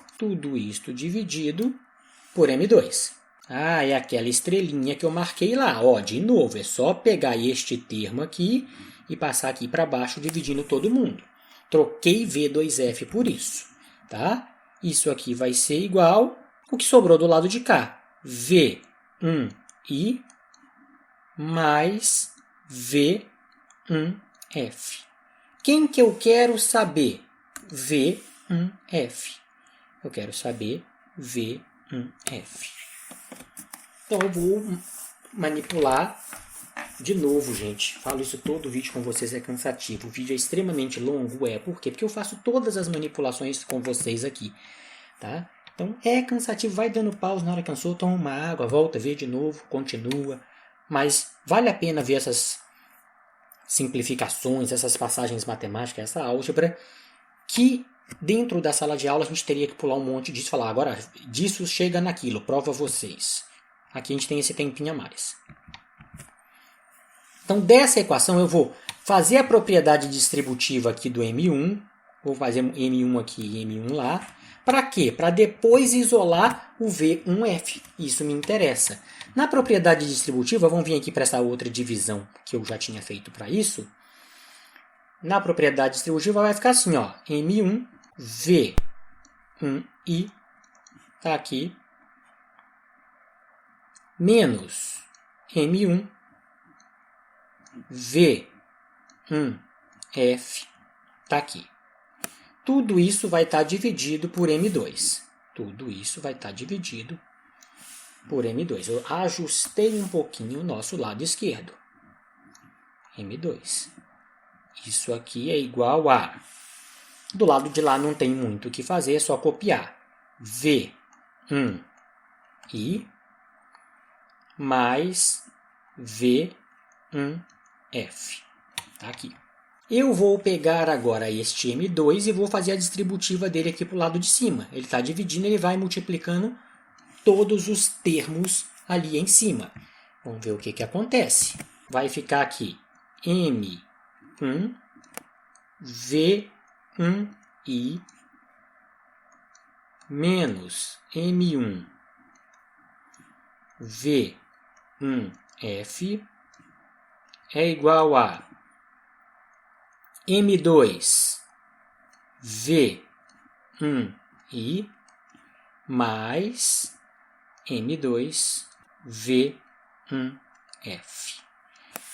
por M2. Ah, é aquela estrelinha que eu marquei lá. Ó, de novo, é só pegar este termo aqui e passar aqui para baixo, dividindo todo mundo. Troquei V2F por isso, tá? Isso aqui vai ser igual o que sobrou do lado de cá. V1I mais V1F. Quem que eu quero saber? V1I. V1F. Eu quero saber V1F. Então eu vou manipular de novo, gente. Falo isso todo vídeo com vocês, é cansativo. O vídeo é extremamente longo, por quê? Porque eu faço todas as manipulações com vocês aqui, tá? Então é cansativo, vai dando pausa na hora que cansou, toma uma água, volta, vê de novo, continua. Mas vale a pena ver essas simplificações, essas passagens matemáticas, essa álgebra, que dentro da sala de aula a gente teria que pular um monte disso e falar, agora disso chega naquilo, prova vocês. Aqui a gente tem esse tempinho a mais. Então dessa equação eu vou fazer a propriedade distributiva aqui do M1, vou fazer M1 aqui e M1 lá. Para quê? Para depois isolar o V1F. Isso me interessa. Na propriedade distributiva, vamos vir aqui para essa outra divisão que eu já tinha feito para isso. Na propriedade distributiva vai ficar assim, ó, M1 V1I, tá aqui, menos M1 V1F, tá aqui. Tudo isso vai estar dividido por M2. Tudo isso vai estar dividido por M2. Eu ajustei um pouquinho o nosso lado esquerdo. M2. Isso aqui é igual a... Do lado de lá não tem muito o que fazer, é só copiar. V1I mais V1F. Tá aqui. Eu vou pegar agora este M2 e vou fazer a distributiva dele aqui para o lado de cima. Ele está dividindo, ele vai multiplicando todos os termos ali em cima. Vamos ver o que acontece. Vai ficar aqui M1 V1I menos M1 V1F é igual a M2 V1I mais M2 V1F.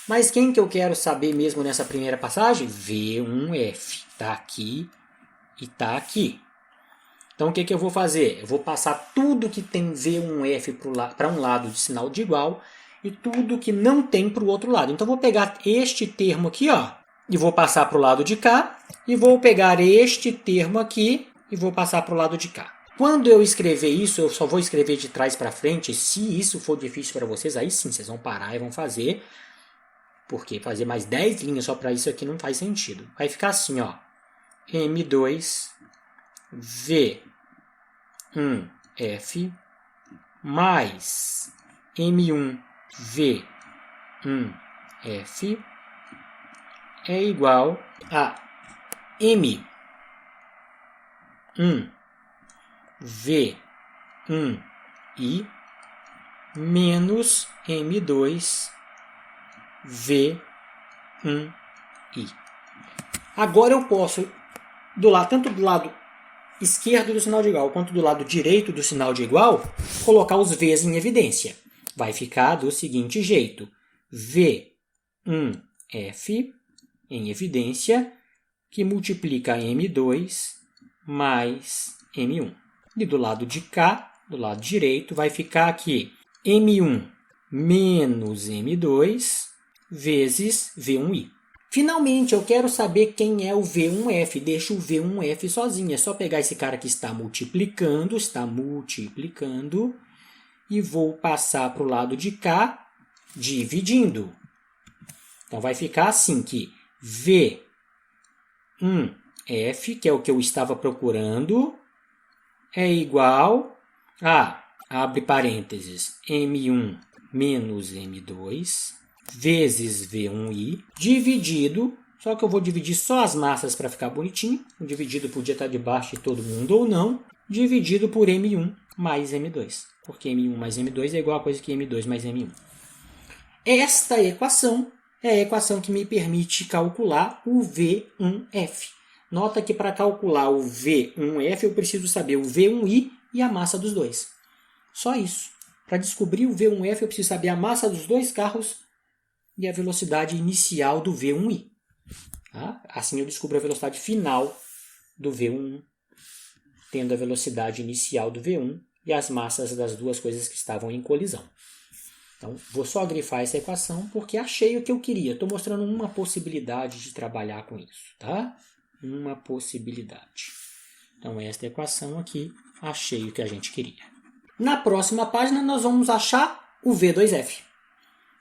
Mas quem que eu quero saber mesmo nessa primeira passagem? V1F. Está aqui e está aqui. Então o que eu vou fazer? Eu vou passar tudo que tem V1F para um lado de sinal de igual e tudo que não tem para o outro lado. Então eu vou pegar este termo aqui, ó, e vou passar para o lado de cá, e vou pegar este termo aqui e vou passar para o lado de cá. Quando eu escrever isso, eu só vou escrever de trás para frente. Se isso for difícil para vocês, aí sim, vocês vão parar e vão fazer. Porque fazer mais 10 linhas só para isso aqui não faz sentido. Vai ficar assim, ó. M2 V1F mais M1 V1F é igual a M1 V1I menos M2 V1I. Agora eu posso, tanto do lado esquerdo do sinal de igual quanto do lado direito do sinal de igual, colocar os V's em evidência. Vai ficar do seguinte jeito. V1F em evidência, que multiplica M2 mais M1. E do lado de cá, do lado direito, vai ficar aqui M1 menos M2 vezes V1I. Finalmente, eu quero saber quem é o V1F. Deixa o V1F sozinho. É só pegar esse cara que está multiplicando, e vou passar para o lado de cá, dividindo. Então, vai ficar assim que V1F, que é o que eu estava procurando, é igual a, abre parênteses, M1 menos M2 vezes V1I, dividido, só que eu vou dividir só as massas para ficar bonitinho, o dividido podia estar debaixo de todo mundo ou não, dividido por M1 mais M2, porque M1 mais M2 é igual a coisa que M2 mais M1. Esta equação é a equação que me permite calcular o V1F. Nota que para calcular o V1F eu preciso saber o V1I e a massa dos dois. Só isso. Para descobrir o V1F eu preciso saber a massa dos dois carros e a velocidade inicial do V1I. Tá? Assim eu descubro a velocidade final do V1 tendo a velocidade inicial do V1 e as massas das duas coisas que estavam em colisão. Então, vou só grifar essa equação porque achei o que eu queria. Estou mostrando uma possibilidade de trabalhar com isso, tá? Uma possibilidade. Então, esta equação aqui, achei o que a gente queria. Na próxima página, nós vamos achar o V2F,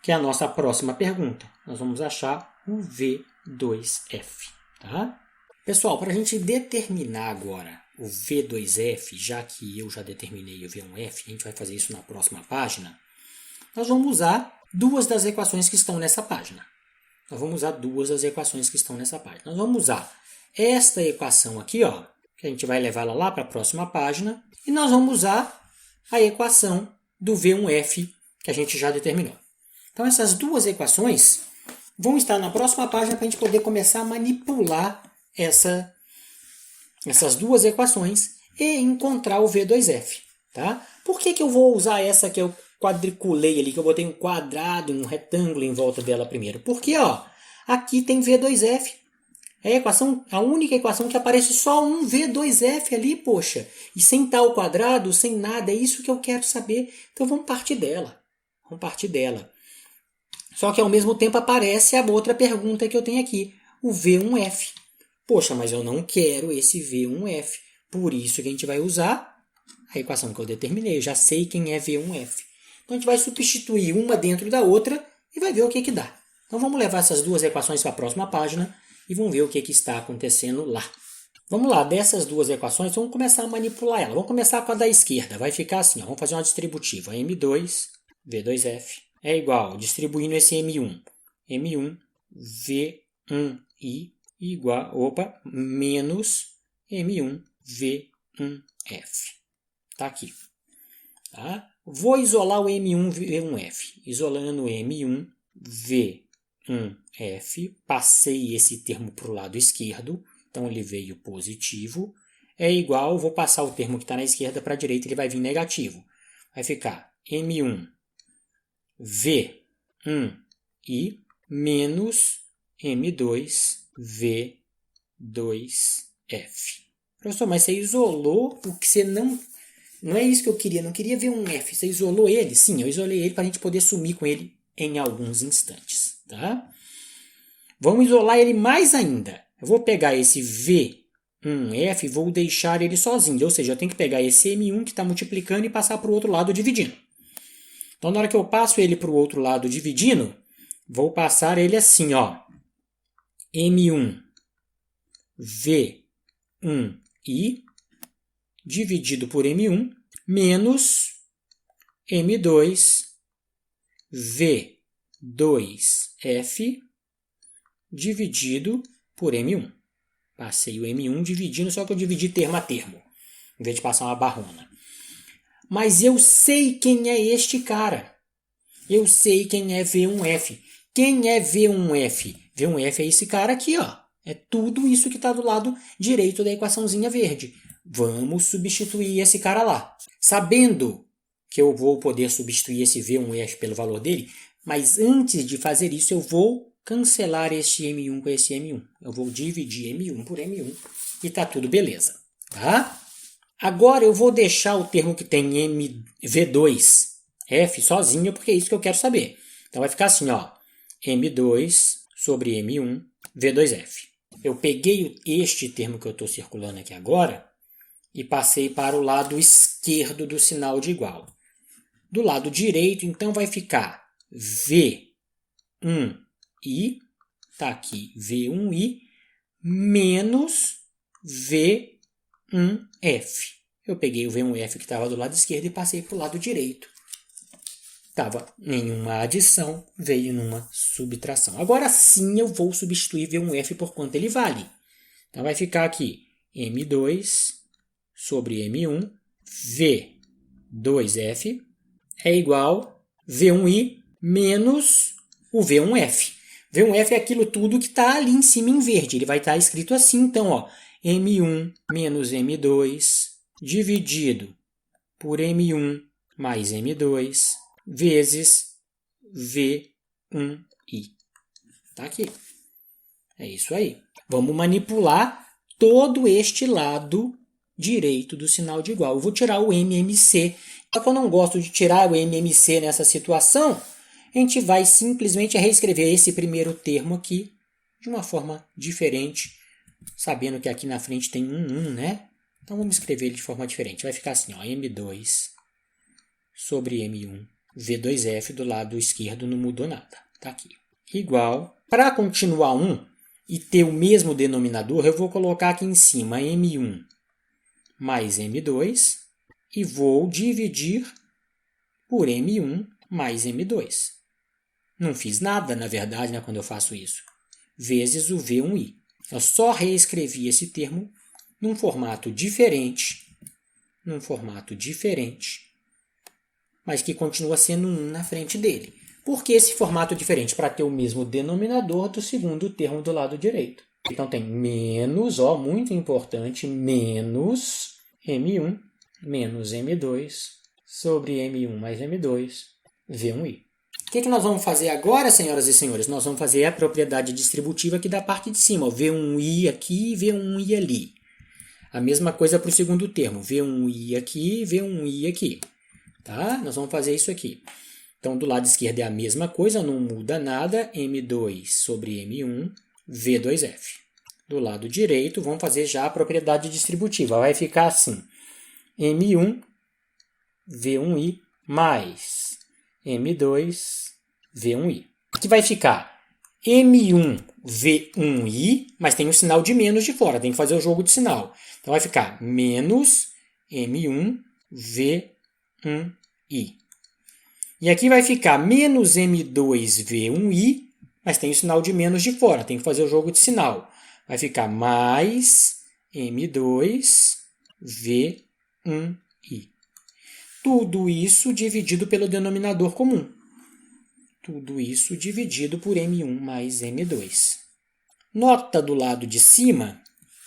que é a nossa próxima pergunta. Nós vamos achar o V2F, tá? Pessoal, para a gente determinar agora o V2F, já que eu já determinei o V1F, a gente vai fazer isso na próxima página, nós vamos usar duas das equações que estão nessa página. Nós vamos usar esta equação aqui, ó, que a gente vai levar ela lá para a próxima página, e nós vamos usar a equação do V1F que a gente já determinou. Então, essas duas equações vão estar na próxima página para a gente poder começar a manipular essas duas equações e encontrar o V2F. Tá? Por que eu vou usar essa que eu quadriculei ali, que eu botei um quadrado, um retângulo em volta dela primeiro? Porque ó, aqui tem V2F. É a única equação que aparece só um V2F ali, poxa. E sem tal quadrado, sem nada, é isso que eu quero saber. Então vamos partir dela. Só que ao mesmo tempo aparece a outra pergunta que eu tenho aqui, o V1F. Poxa, mas eu não quero esse V1F. Por isso que a gente vai usar a equação que eu determinei. Eu já sei quem é V1F. Então a gente vai substituir uma dentro da outra e vai ver o que dá. Então vamos levar essas duas equações para a próxima página e vamos ver o que está acontecendo lá. Vamos lá, dessas duas equações, vamos começar a manipular ela. Vamos começar com a da esquerda. Vai ficar assim, ó, vamos fazer uma distributiva. M2, V2F, é igual, distribuindo esse M1. M1, V1I, menos M1, V1F. Tá aqui. Tá? Vou isolar o M1, V1F. Isolando o M1, V1F, passei esse termo para o lado esquerdo, então ele veio positivo, é igual, vou passar o termo que está na esquerda para a direita, ele vai vir negativo. Vai ficar M1, V1I, menos M2, V2F. Professor, mas você isolou o que você não... Não é isso que eu queria, não queria V1F. Você isolou ele? Sim, eu isolei ele para a gente poder sumir com ele em alguns instantes. Tá? Vamos isolar ele mais ainda. Eu vou pegar esse V1F e vou deixar ele sozinho. Ou seja, eu tenho que pegar esse M1 que está multiplicando e passar para o outro lado dividindo. Então, na hora que eu passo ele para o outro lado dividindo, vou passar ele assim, ó. M1 V1I dividido por M1 menos M2 V2F dividido por M1. Passei o M1 dividindo, só que eu dividi termo a termo, em vez de passar uma barrona. Mas eu sei quem é este cara. Eu sei quem é V1F. Quem é V1F? V1F é esse cara aqui, ó. É tudo isso que está do lado direito da equaçãozinha verde. Vamos substituir esse cara lá. Sabendo que eu vou poder substituir esse V1F pelo valor dele, mas antes de fazer isso eu vou cancelar este M1 com esse M1. Eu vou dividir M1 por M1 e está tudo beleza. Tá? Agora eu vou deixar o termo que tem V2F sozinho, porque é isso que eu quero saber. Então vai ficar assim, ó, M2 sobre M1, V2F. Eu peguei este termo que eu estou circulando aqui agora e passei para o lado esquerdo do sinal de igual. Do lado direito, então, vai ficar V1I, está aqui, V1I, menos V1F. Eu peguei o V1F que estava do lado esquerdo e passei para o lado direito. Estava nenhuma adição, veio numa subtração. Agora sim eu vou substituir V1F por quanto ele vale. Então vai ficar aqui M2 sobre M1, V2F é igual V1I menos o V1F. V1F é aquilo tudo que está ali em cima em verde. Ele vai estar escrito assim, então, ó, M1 menos M2 dividido por M1 mais M2 vezes V1I. Tá aqui. É isso aí. Vamos manipular todo este lado direito do sinal de igual. Eu vou tirar o MMC. Só que eu não gosto de tirar o MMC nessa situação, a gente vai simplesmente reescrever esse primeiro termo aqui de uma forma diferente, sabendo que aqui na frente tem um 1, né? Então vamos escrever ele de forma diferente. Vai ficar assim, ó, M2 sobre M1, V2F do lado esquerdo não mudou nada. Tá aqui. Igual. Para continuar 1 e ter o mesmo denominador, eu vou colocar aqui em cima M1 mais M2 e vou dividir por M1 mais M2. Não fiz nada, na verdade, né, quando eu faço isso. Vezes o V1i. Eu só reescrevi esse termo num formato diferente, mas que continua sendo 1 na frente dele. Por que esse formato diferente? Para ter o mesmo denominador do segundo termo do lado direito. Então tem menos, ó, muito importante, menos M1 menos M2 sobre M1 mais M2, V1i. O que nós vamos fazer agora, senhoras e senhores? Nós vamos fazer a propriedade distributiva aqui da parte de cima. Ó, V1i aqui e V1i ali. A mesma coisa para o segundo termo. V1i aqui e V1i aqui. Tá? Nós vamos fazer isso aqui. Então, do lado esquerdo é a mesma coisa, não muda nada. M2 sobre M1, V2F. Do lado direito, vamos fazer já a propriedade distributiva. Vai ficar assim. M1, V1i, mais M2, V1i. Aqui vai ficar M1, V1i, mas tem um sinal de menos de fora. Tem que fazer o jogo de sinal. Então, vai ficar menos M1, V1i. E aqui vai ficar menos M2, V1i, mas tem o sinal de menos de fora. Tem que fazer o jogo de sinal. Vai ficar mais M2, V1i. Tudo isso dividido pelo denominador comum. Tudo isso dividido por M1 mais M2. Nota do lado de cima,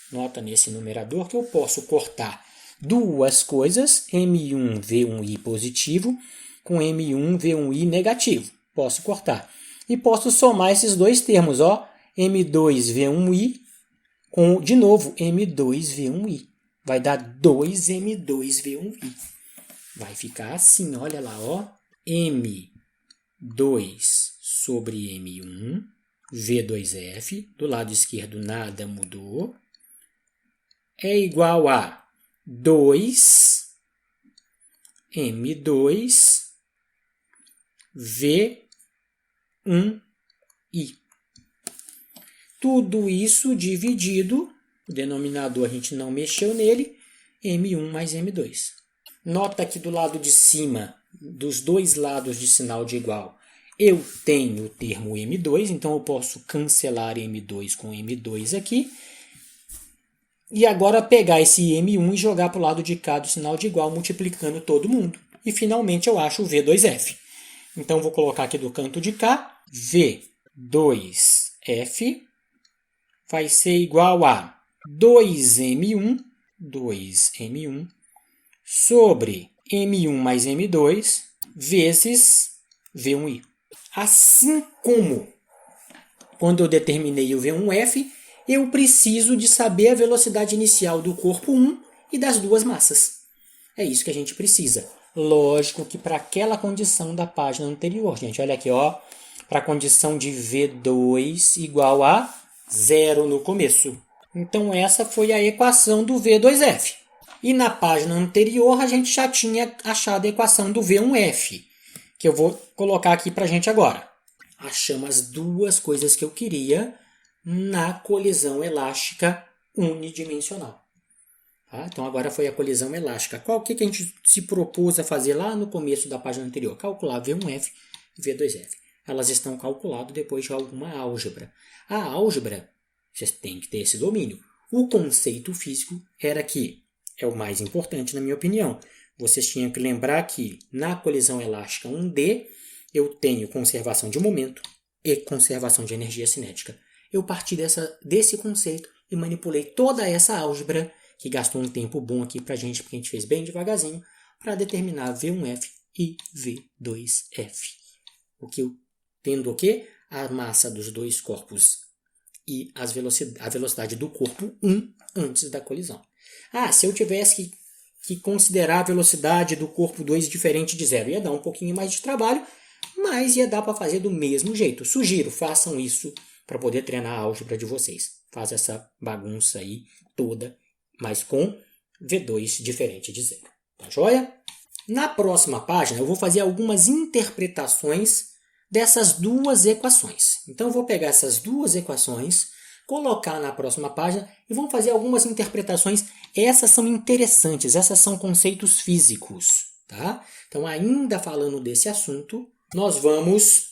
nota nesse numerador, que eu posso cortar duas coisas, M1, V1i positivo, com M1, V1i negativo. Posso cortar. E posso somar esses dois termos, ó, M2, V1i, com, de novo, M2, V1i. Vai dar 2M2, V1i. Vai ficar assim, olha lá, ó. M2 sobre M1, V2F, do lado esquerdo nada mudou, é igual a 2M2, V1i. Tudo isso dividido, o denominador a gente não mexeu nele, M1 mais M2. Nota que do lado de cima, dos dois lados de sinal de igual, eu tenho o termo M2, então eu posso cancelar M2 com M2 aqui. E agora pegar esse M1 e jogar para o lado de cá do sinal de igual, multiplicando todo mundo. E finalmente eu acho o V2F. Então vou colocar aqui do canto de cá, V2F vai ser igual a 2M1 sobre M1 mais M2 vezes V1i. Assim como quando eu determinei o V1F, eu preciso de saber a velocidade inicial do corpo 1 e das duas massas. É isso que a gente precisa. Lógico que para aquela condição da página anterior, gente, olha aqui, ó, para a condição de V2 igual a 0 no começo. Então essa foi a equação do V2F. E na página anterior a gente já tinha achado a equação do V1F, que eu vou colocar aqui para a gente agora. Achamos as duas coisas que eu queria na colisão elástica unidimensional. Tá? Então agora foi a colisão elástica. Qual que a gente se propôs a fazer lá no começo da página anterior? Calcular V1F e V2F. Elas estão calculadas depois de alguma álgebra. A álgebra, você tem que ter esse domínio. O conceito físico era que, é o mais importante na minha opinião, vocês tinham que lembrar que na colisão elástica 1D eu tenho conservação de momento e conservação de energia cinética. Eu parti desse conceito e manipulei toda essa álgebra, que gastou um tempo bom aqui pra gente, porque a gente fez bem devagarzinho, para determinar V1F e V2F. Tendo o quê? A massa dos dois corpos e a velocidade do corpo 1 antes da colisão. Se eu tivesse que considerar a velocidade do corpo 2 diferente de zero, ia dar um pouquinho mais de trabalho, mas ia dar para fazer do mesmo jeito. Sugiro, façam isso para poder treinar a álgebra de vocês. Faz essa bagunça aí toda, mas com V2 diferente de zero. Tá joia? Na próxima página eu vou fazer algumas interpretações dessas duas equações. Então eu vou pegar essas duas equações, colocar na próxima página e vamos fazer algumas interpretações. Essas são interessantes, essas são conceitos físicos. Tá? Então ainda falando desse assunto, nós vamos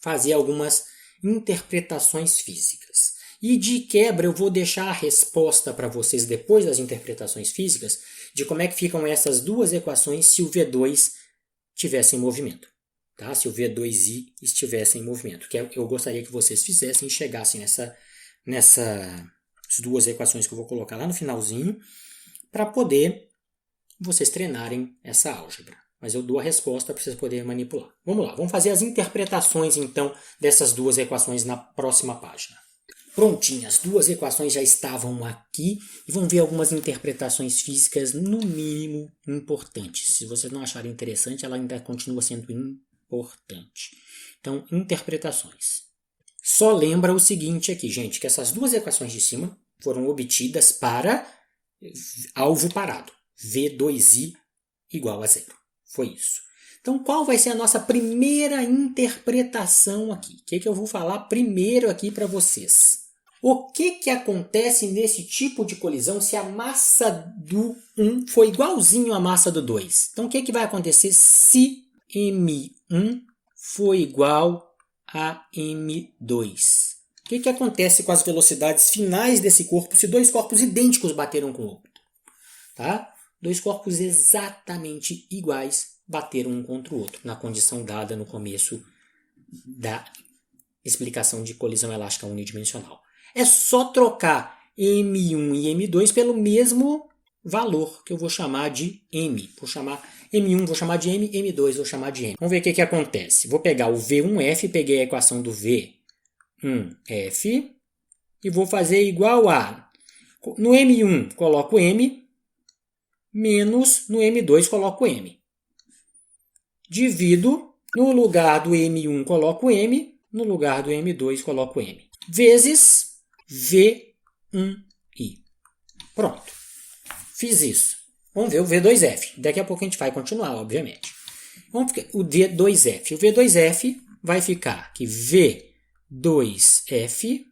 fazer algumas interpretações físicas. E de quebra eu vou deixar a resposta para vocês depois das interpretações físicas de como é que ficam essas duas equações se o V2 tivesse em movimento. Tá? Se o V2i estivesse em movimento. Que eu gostaria que vocês fizessem e chegassem nessas duas equações que eu vou colocar lá no finalzinho para poder vocês treinarem essa álgebra. Mas eu dou a resposta para vocês poderem manipular. Vamos lá, vamos fazer as interpretações então dessas duas equações na próxima página. Prontinho, as duas equações já estavam aqui e vão ver algumas interpretações físicas no mínimo importantes. Se vocês não acharem interessante, ela ainda continua sendo importante. Então, interpretações. Só lembra o seguinte aqui, gente, que essas duas equações de cima foram obtidas para alvo parado. V2i igual a zero. Foi isso. Então, qual vai ser a nossa primeira interpretação aqui? O que eu vou falar primeiro aqui para vocês? O que acontece nesse tipo de colisão se a massa do 1 for igualzinho à massa do 2? Então, o que vai acontecer se M1 for igual a M2? O que acontece com as velocidades finais desse corpo se dois corpos idênticos bateram com o outro? Tá? Dois corpos exatamente iguais bateram um contra o outro, na condição dada no começo da explicação de colisão elástica unidimensional. É só trocar M1 e M2 pelo mesmo valor, que eu vou chamar de M. Vou chamar M1, vou chamar de M, M2 vou chamar de M. Vamos ver o que acontece. Vou pegar o V1F, peguei a equação do V1F e vou fazer igual a... No M1 coloco M, menos no M2 coloco M. Divido, no lugar do M1 coloco M, no lugar do M2 coloco M. Vezes V1i. Pronto. Fiz isso. Vamos ver o V2F. Daqui a pouco a gente vai continuar, obviamente. Vamos ver o V2F. O V2F vai ficar que V2F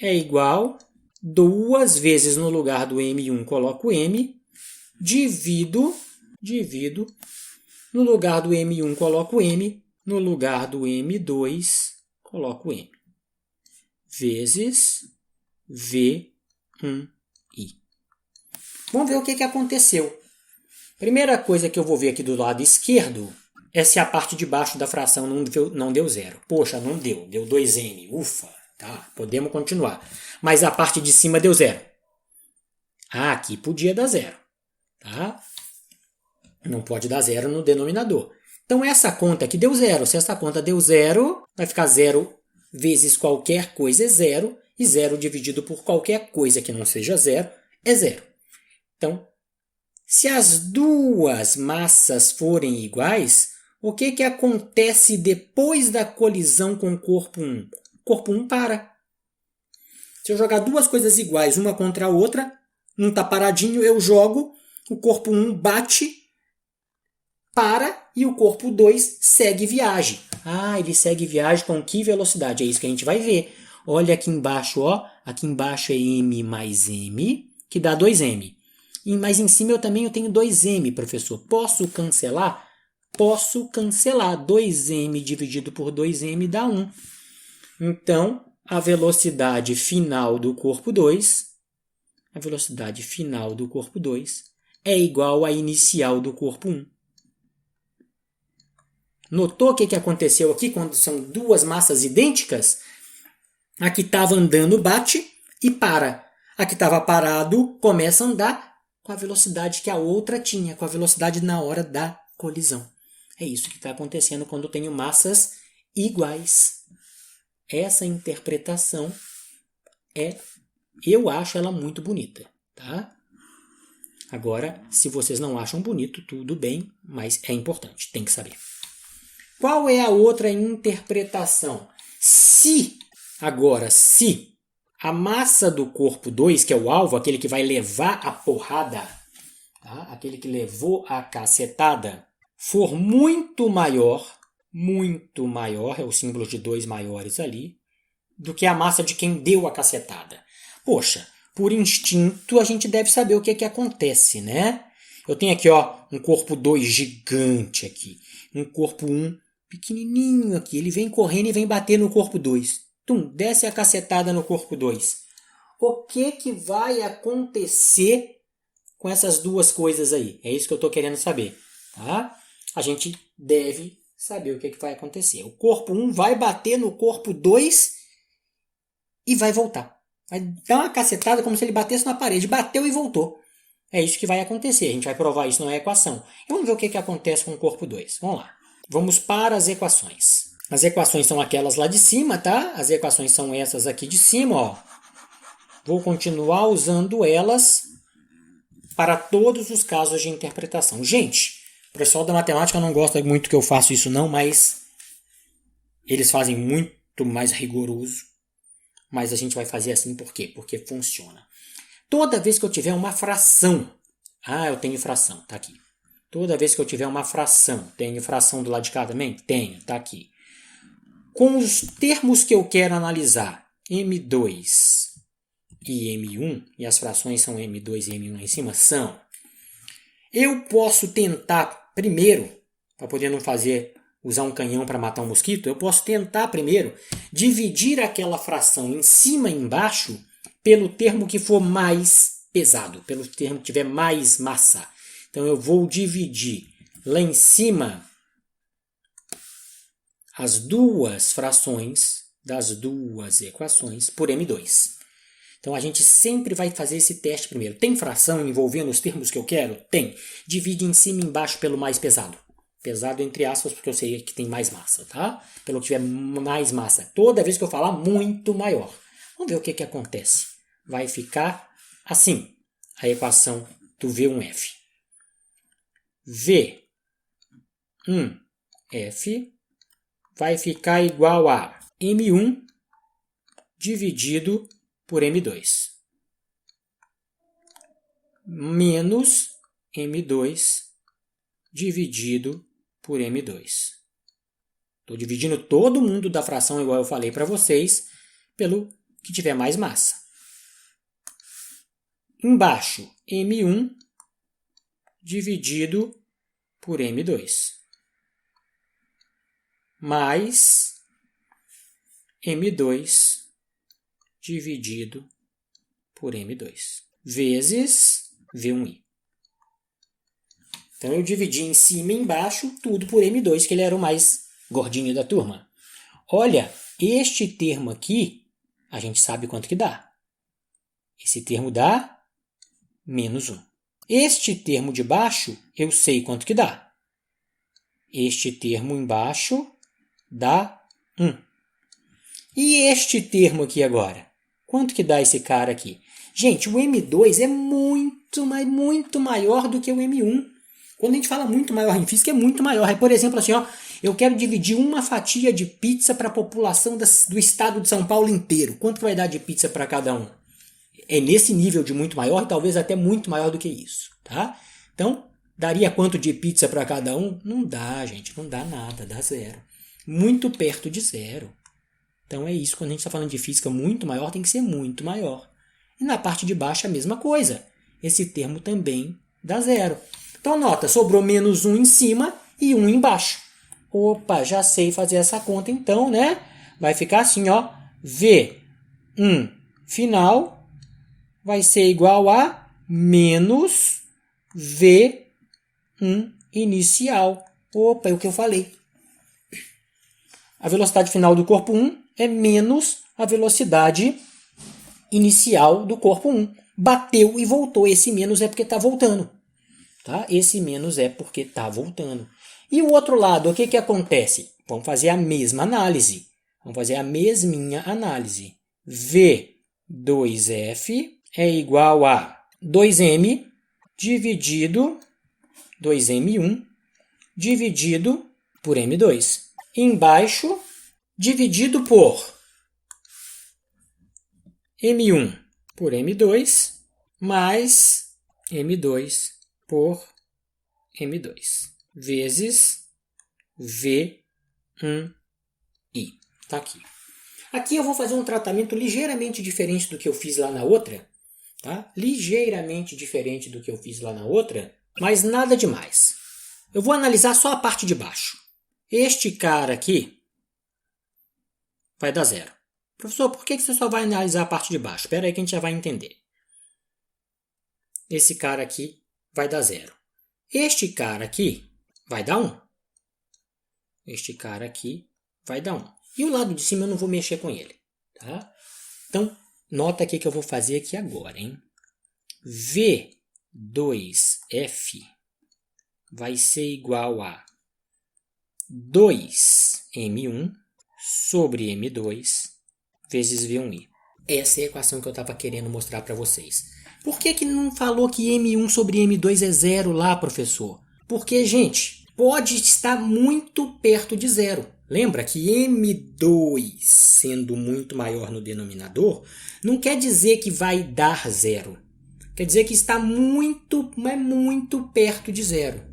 é igual, duas vezes no lugar do M1 coloco M, divido, no lugar do M1 coloco M, no lugar do M2 coloco M, vezes V1i. Vamos ver o que aconteceu. Primeira coisa que eu vou ver aqui do lado esquerdo é se a parte de baixo da fração não deu zero. Poxa, não deu. Deu 2m. Ufa. Tá, podemos continuar. Mas a parte de cima deu zero. Aqui podia dar zero. Tá? Não pode dar zero no denominador. Então essa conta aqui deu zero. Se essa conta deu zero, vai ficar zero vezes qualquer coisa é zero. E zero dividido por qualquer coisa que não seja zero é zero. Então, se as duas massas forem iguais, o que acontece depois da colisão com o corpo 1? O corpo 1 para. Se eu jogar duas coisas iguais, uma contra a outra, um está paradinho, eu jogo, o corpo 1 bate, para e o corpo 2 segue viagem. Ele segue viagem com que velocidade? É isso que a gente vai ver. Olha aqui embaixo, ó. Aqui embaixo é M mais M, que dá 2M. Mas em cima eu tenho 2M, professor. Posso cancelar? Posso cancelar. 2M dividido por 2M dá 1. Então, a velocidade final do corpo 2, é igual à inicial do corpo 1. Notou o que aconteceu aqui quando são duas massas idênticas? A que estava andando bate e para. A que estava parado começa a andar com a velocidade que a outra tinha, com a velocidade na hora da colisão. É isso que está acontecendo quando eu tenho massas iguais. Essa interpretação eu acho ela muito bonita. Tá? Agora, se vocês não acham bonito, tudo bem, mas é importante, tem que saber. Qual é a outra interpretação? Se a massa do corpo 2, que é o alvo, aquele que vai levar a porrada, tá? Aquele que levou a cacetada, for muito maior, é o símbolo de 2 maiores ali, do que a massa de quem deu a cacetada. Poxa, por instinto a gente deve saber o que é que acontece, né? Eu tenho aqui, ó, um corpo 2 gigante aqui, um corpo 1 pequenininho aqui. Ele vem correndo e vem bater no corpo 2. Desce a cacetada no corpo 2. O que vai acontecer com essas duas coisas aí? É isso que eu estou querendo saber, tá? A gente deve saber o que vai acontecer. O corpo 1 vai bater no corpo 2 e vai voltar. Vai dar uma cacetada como se ele batesse na parede. Bateu e voltou. É isso que vai acontecer. A gente vai provar isso na equação. E vamos ver o que acontece com o corpo 2. Vamos lá. Vamos para as equações. As equações são aquelas lá de cima, tá? As equações são essas aqui de cima, ó. Vou continuar usando elas para todos os casos de interpretação. Gente, o pessoal da matemática não gosta muito que eu faça isso não, mas eles fazem muito mais rigoroso. Mas a gente vai fazer assim por quê? Porque funciona. Toda vez que eu tiver uma fração, eu tenho fração, tá aqui. Toda vez que eu tiver uma fração, tenho fração do lado de cá também? Tenho, tá aqui. Com os termos que eu quero analisar, M2 e M1, e as frações são M2 e M1 lá em cima, eu posso tentar primeiro, para poder não usar um canhão para matar um mosquito, eu posso tentar primeiro dividir aquela fração em cima e embaixo pelo termo que for mais pesado, pelo termo que tiver mais massa. Então eu vou dividir lá em cima as duas frações das duas equações por M2. Então a gente sempre vai fazer esse teste primeiro. Tem fração envolvendo os termos que eu quero? Tem. Divide em cima e embaixo pelo mais pesado. Pesado entre aspas, porque eu sei que tem mais massa, tá? Pelo que tiver mais massa. Toda vez que eu falar, muito maior. Vamos ver o que acontece. Vai ficar assim, a equação do V1F. V1F vai ficar igual a M1 dividido por M2 menos M2 dividido por M2. Estou dividindo todo mundo da fração, igual eu falei para vocês, pelo que tiver mais massa. Embaixo, M1 dividido por M2 mais M2 dividido por M2 vezes V1i. Então eu dividi em cima e embaixo tudo por M2, que ele era o mais gordinho da turma. Olha, este termo aqui, a gente sabe quanto que dá. Esse termo dá menos 1. Este termo de baixo, eu sei quanto que dá. Este termo embaixo dá 1. E este termo aqui agora? Quanto que dá esse cara aqui? Gente, o M2 é muito maior do que o M1. Quando a gente fala muito maior em física, é muito maior. É, por exemplo, assim, ó, eu quero dividir uma fatia de pizza para a população do estado de São Paulo inteiro. Quanto que vai dar de pizza para cada um? É nesse nível de muito maior, talvez até muito maior do que isso, tá? Então, daria quanto de pizza para cada um? Não dá, gente, não dá nada, dá zero. Muito perto de zero. Então é isso, quando a gente está falando de física muito maior, tem que ser muito maior. E na parte de baixo a mesma coisa. Esse termo também dá zero. Então nota, sobrou menos 1 em cima e 1 embaixo. Opa, já sei fazer essa conta então, né? Vai ficar assim, ó. V1 final vai ser igual a menos V1 inicial. Opa, é o que eu falei. A velocidade final do corpo 1 é menos a velocidade inicial do corpo 1. Bateu e voltou. Esse menos é porque está voltando. Tá? Esse menos é porque está voltando. E o outro lado, o que acontece? Vamos fazer a mesma análise. Vamos fazer a mesminha análise. V2F é igual a 2m dividido 2m1 dividido por m2. Embaixo, dividido por m1 por m2 mais m2 por m2 vezes v1i. Tá aqui. Aqui eu vou fazer um tratamento ligeiramente diferente do que eu fiz lá na outra. Tá? Ligeiramente diferente do que eu fiz lá na outra, mas nada demais. Eu vou analisar só a parte de baixo. Este cara aqui vai dar zero. Professor, por que você só vai analisar a parte de baixo? Espera aí que a gente já vai entender. Esse cara aqui vai dar zero. Este cara aqui vai dar 1. Este cara aqui vai dar 1. E o lado de cima eu não vou mexer com ele. Tá? Então, nota aqui que eu vou fazer aqui agora. Hein? V2F vai ser igual a 2m1 sobre m2 vezes v1i. Essa é a equação que eu estava querendo mostrar para vocês. Por que não falou que m1 sobre m2 é zero lá, professor? Porque, gente, pode estar muito perto de zero. Lembra que m2 sendo muito maior no denominador não quer dizer que vai dar zero. Quer dizer que está muito, mas muito perto de zero.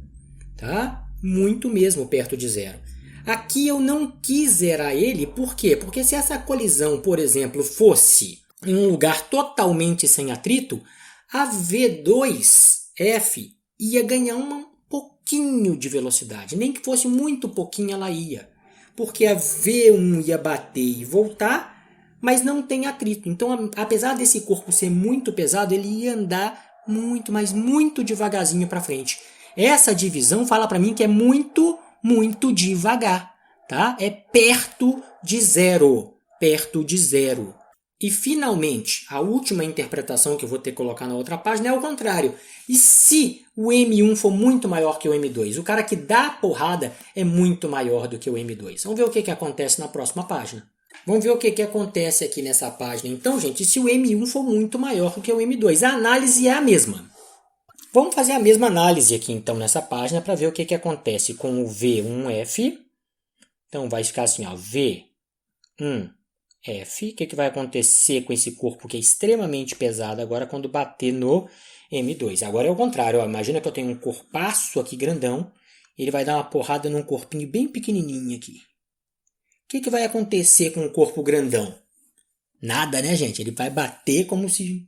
Tá? Muito mesmo perto de zero. Aqui eu não quis zerar ele, por quê? Porque se essa colisão, por exemplo, fosse em um lugar totalmente sem atrito, a V2F ia ganhar um pouquinho de velocidade. Nem que fosse muito pouquinho ela ia. Porque a V1 ia bater e voltar, mas não tem atrito. Então, apesar desse corpo ser muito pesado, ele ia andar muito, mas muito devagarzinho para frente. Essa divisão fala para mim que é muito, muito devagar, tá? É perto de zero, perto de zero. E finalmente, a última interpretação que eu vou ter que colocar na outra página é o contrário. E se o M1 for muito maior que o M2? O cara que dá a porrada é muito maior do que o M2. Vamos ver o que acontece na próxima página. Vamos ver o que acontece aqui nessa página. Então, gente, se o M1 for muito maior do que o M2, a análise é a mesma. Vamos fazer a mesma análise aqui, então, nessa página para ver o que acontece com o V1F. Então, vai ficar assim, ó, V1F. O que vai acontecer com esse corpo que é extremamente pesado agora quando bater no M2? Agora é o contrário. Ó. Imagina que eu tenho um corpaço aqui grandão. Ele vai dar uma porrada num corpinho bem pequenininho aqui. O que vai acontecer com o corpo grandão? Nada, né, gente? Ele vai bater como se...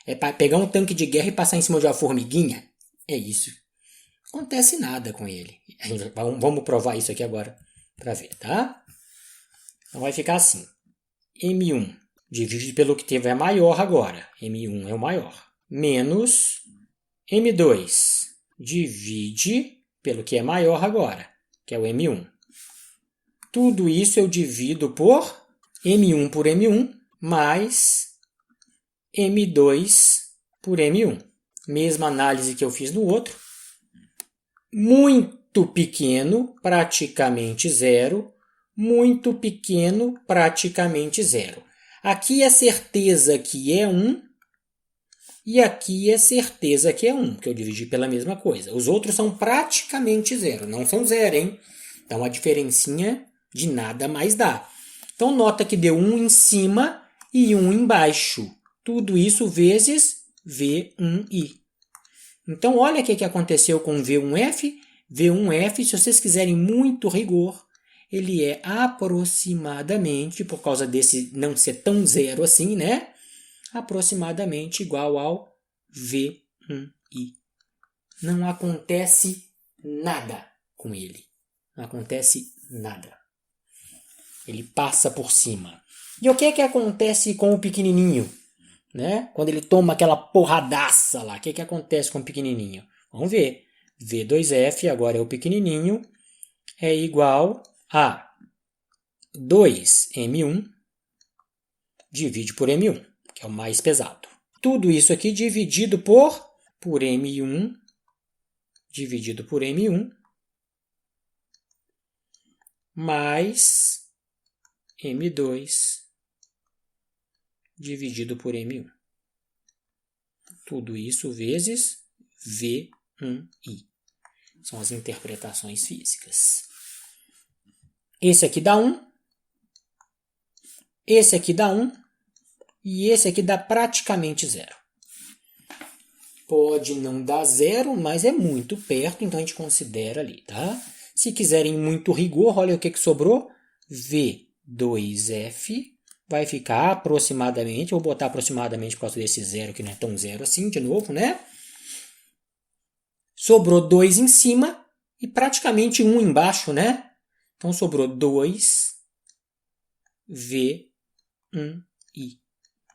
é para pegar um tanque de guerra e passar em cima de uma formiguinha? É isso. Não acontece nada com ele. Vamos provar isso aqui agora para ver, tá? Então vai ficar assim. M1 divide pelo que tiver maior agora. M1 é o maior. Menos M2 divide pelo que é maior agora, que é o M1. Tudo isso eu divido por M1 por M1 mais M2 por M1. Mesma análise que eu fiz no outro. Muito pequeno, praticamente zero. Muito pequeno, praticamente zero. Aqui é certeza que é 1 e aqui é certeza que é 1, que eu dividi pela mesma coisa. Os outros são praticamente zero, não são zero, hein? Então a diferencinha de nada mais dá. Então nota que deu 1 em cima e 1 embaixo. Tudo isso vezes V1i. Então olha o que aconteceu com V1F. V1F, se vocês quiserem muito rigor, ele é aproximadamente, por causa desse não ser tão zero assim, né? Aproximadamente igual ao V1i. Não acontece nada com ele. Não acontece nada. Ele passa por cima. E o que acontece com o pequenininho? Né? Quando ele toma aquela porradaça lá, o que acontece com o pequenininho? Vamos ver. V2F, agora é o pequenininho, é igual a 2M1 divide por M1, que é o mais pesado. Tudo isso aqui dividido por M1 dividido por M1 mais M2 dividido por M1. tudo isso vezes V1i. São as interpretações físicas. Esse aqui dá 1, esse aqui dá 1 e esse aqui dá praticamente 0. Pode não dar 0, mas é muito perto, então a gente considera ali, tá? Se quiserem muito rigor, olha o que sobrou. V2F vai ficar aproximadamente, vou botar aproximadamente por causa desse 0, que não é tão 0 assim, de novo, né? Sobrou 2 em cima e praticamente 1 embaixo, né? Então sobrou 2 V1i.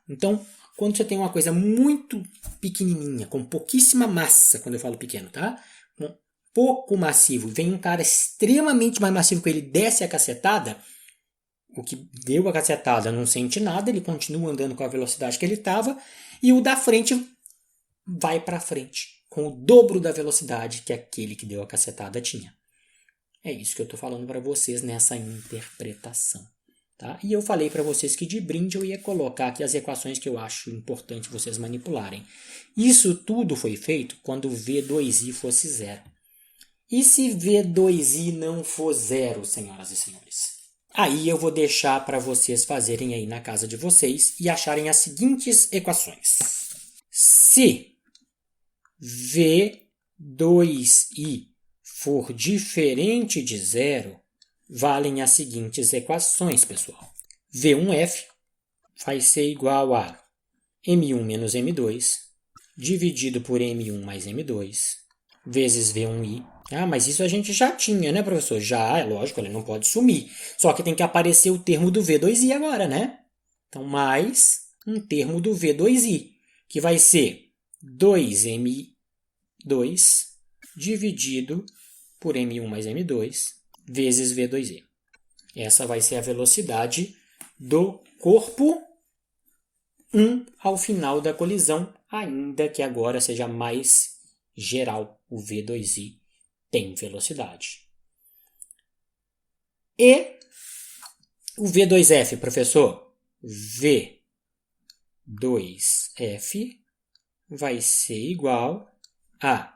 Então, quando você tem uma coisa muito pequenininha, com pouquíssima massa, quando eu falo pequeno, tá? Com pouco massivo, vem um cara extremamente mais massivo que ele desce a cacetada, o que deu a cacetada não sente nada, ele continua andando com a velocidade que ele estava, e o da frente vai para frente, com o dobro da velocidade que aquele que deu a cacetada tinha. É isso que eu estou falando para vocês nessa interpretação. Tá? E eu falei para vocês que de brinde eu ia colocar aqui as equações que eu acho importante vocês manipularem. Isso tudo foi feito quando V2i fosse 0. E se V2i não for 0, senhoras e senhores? Aí eu vou deixar para vocês fazerem aí na casa de vocês e acharem as seguintes equações. Se V2i for diferente de 0, valem as seguintes equações, pessoal. V1F vai ser igual a M1 menos M2 dividido por M1 mais M2 vezes V1i. Ah, mas isso a gente já tinha, né, professor? Já, é lógico, ele não pode sumir. Só que tem que aparecer o termo do V2i agora, né? Então, mais um termo do V2i, que vai ser 2M2 dividido por M1 mais M2 vezes V2i. Essa vai ser a velocidade do corpo 1 ao final da colisão, ainda que agora seja mais geral. O V2i tem velocidade. E o V2F, professor? V2F vai ser igual a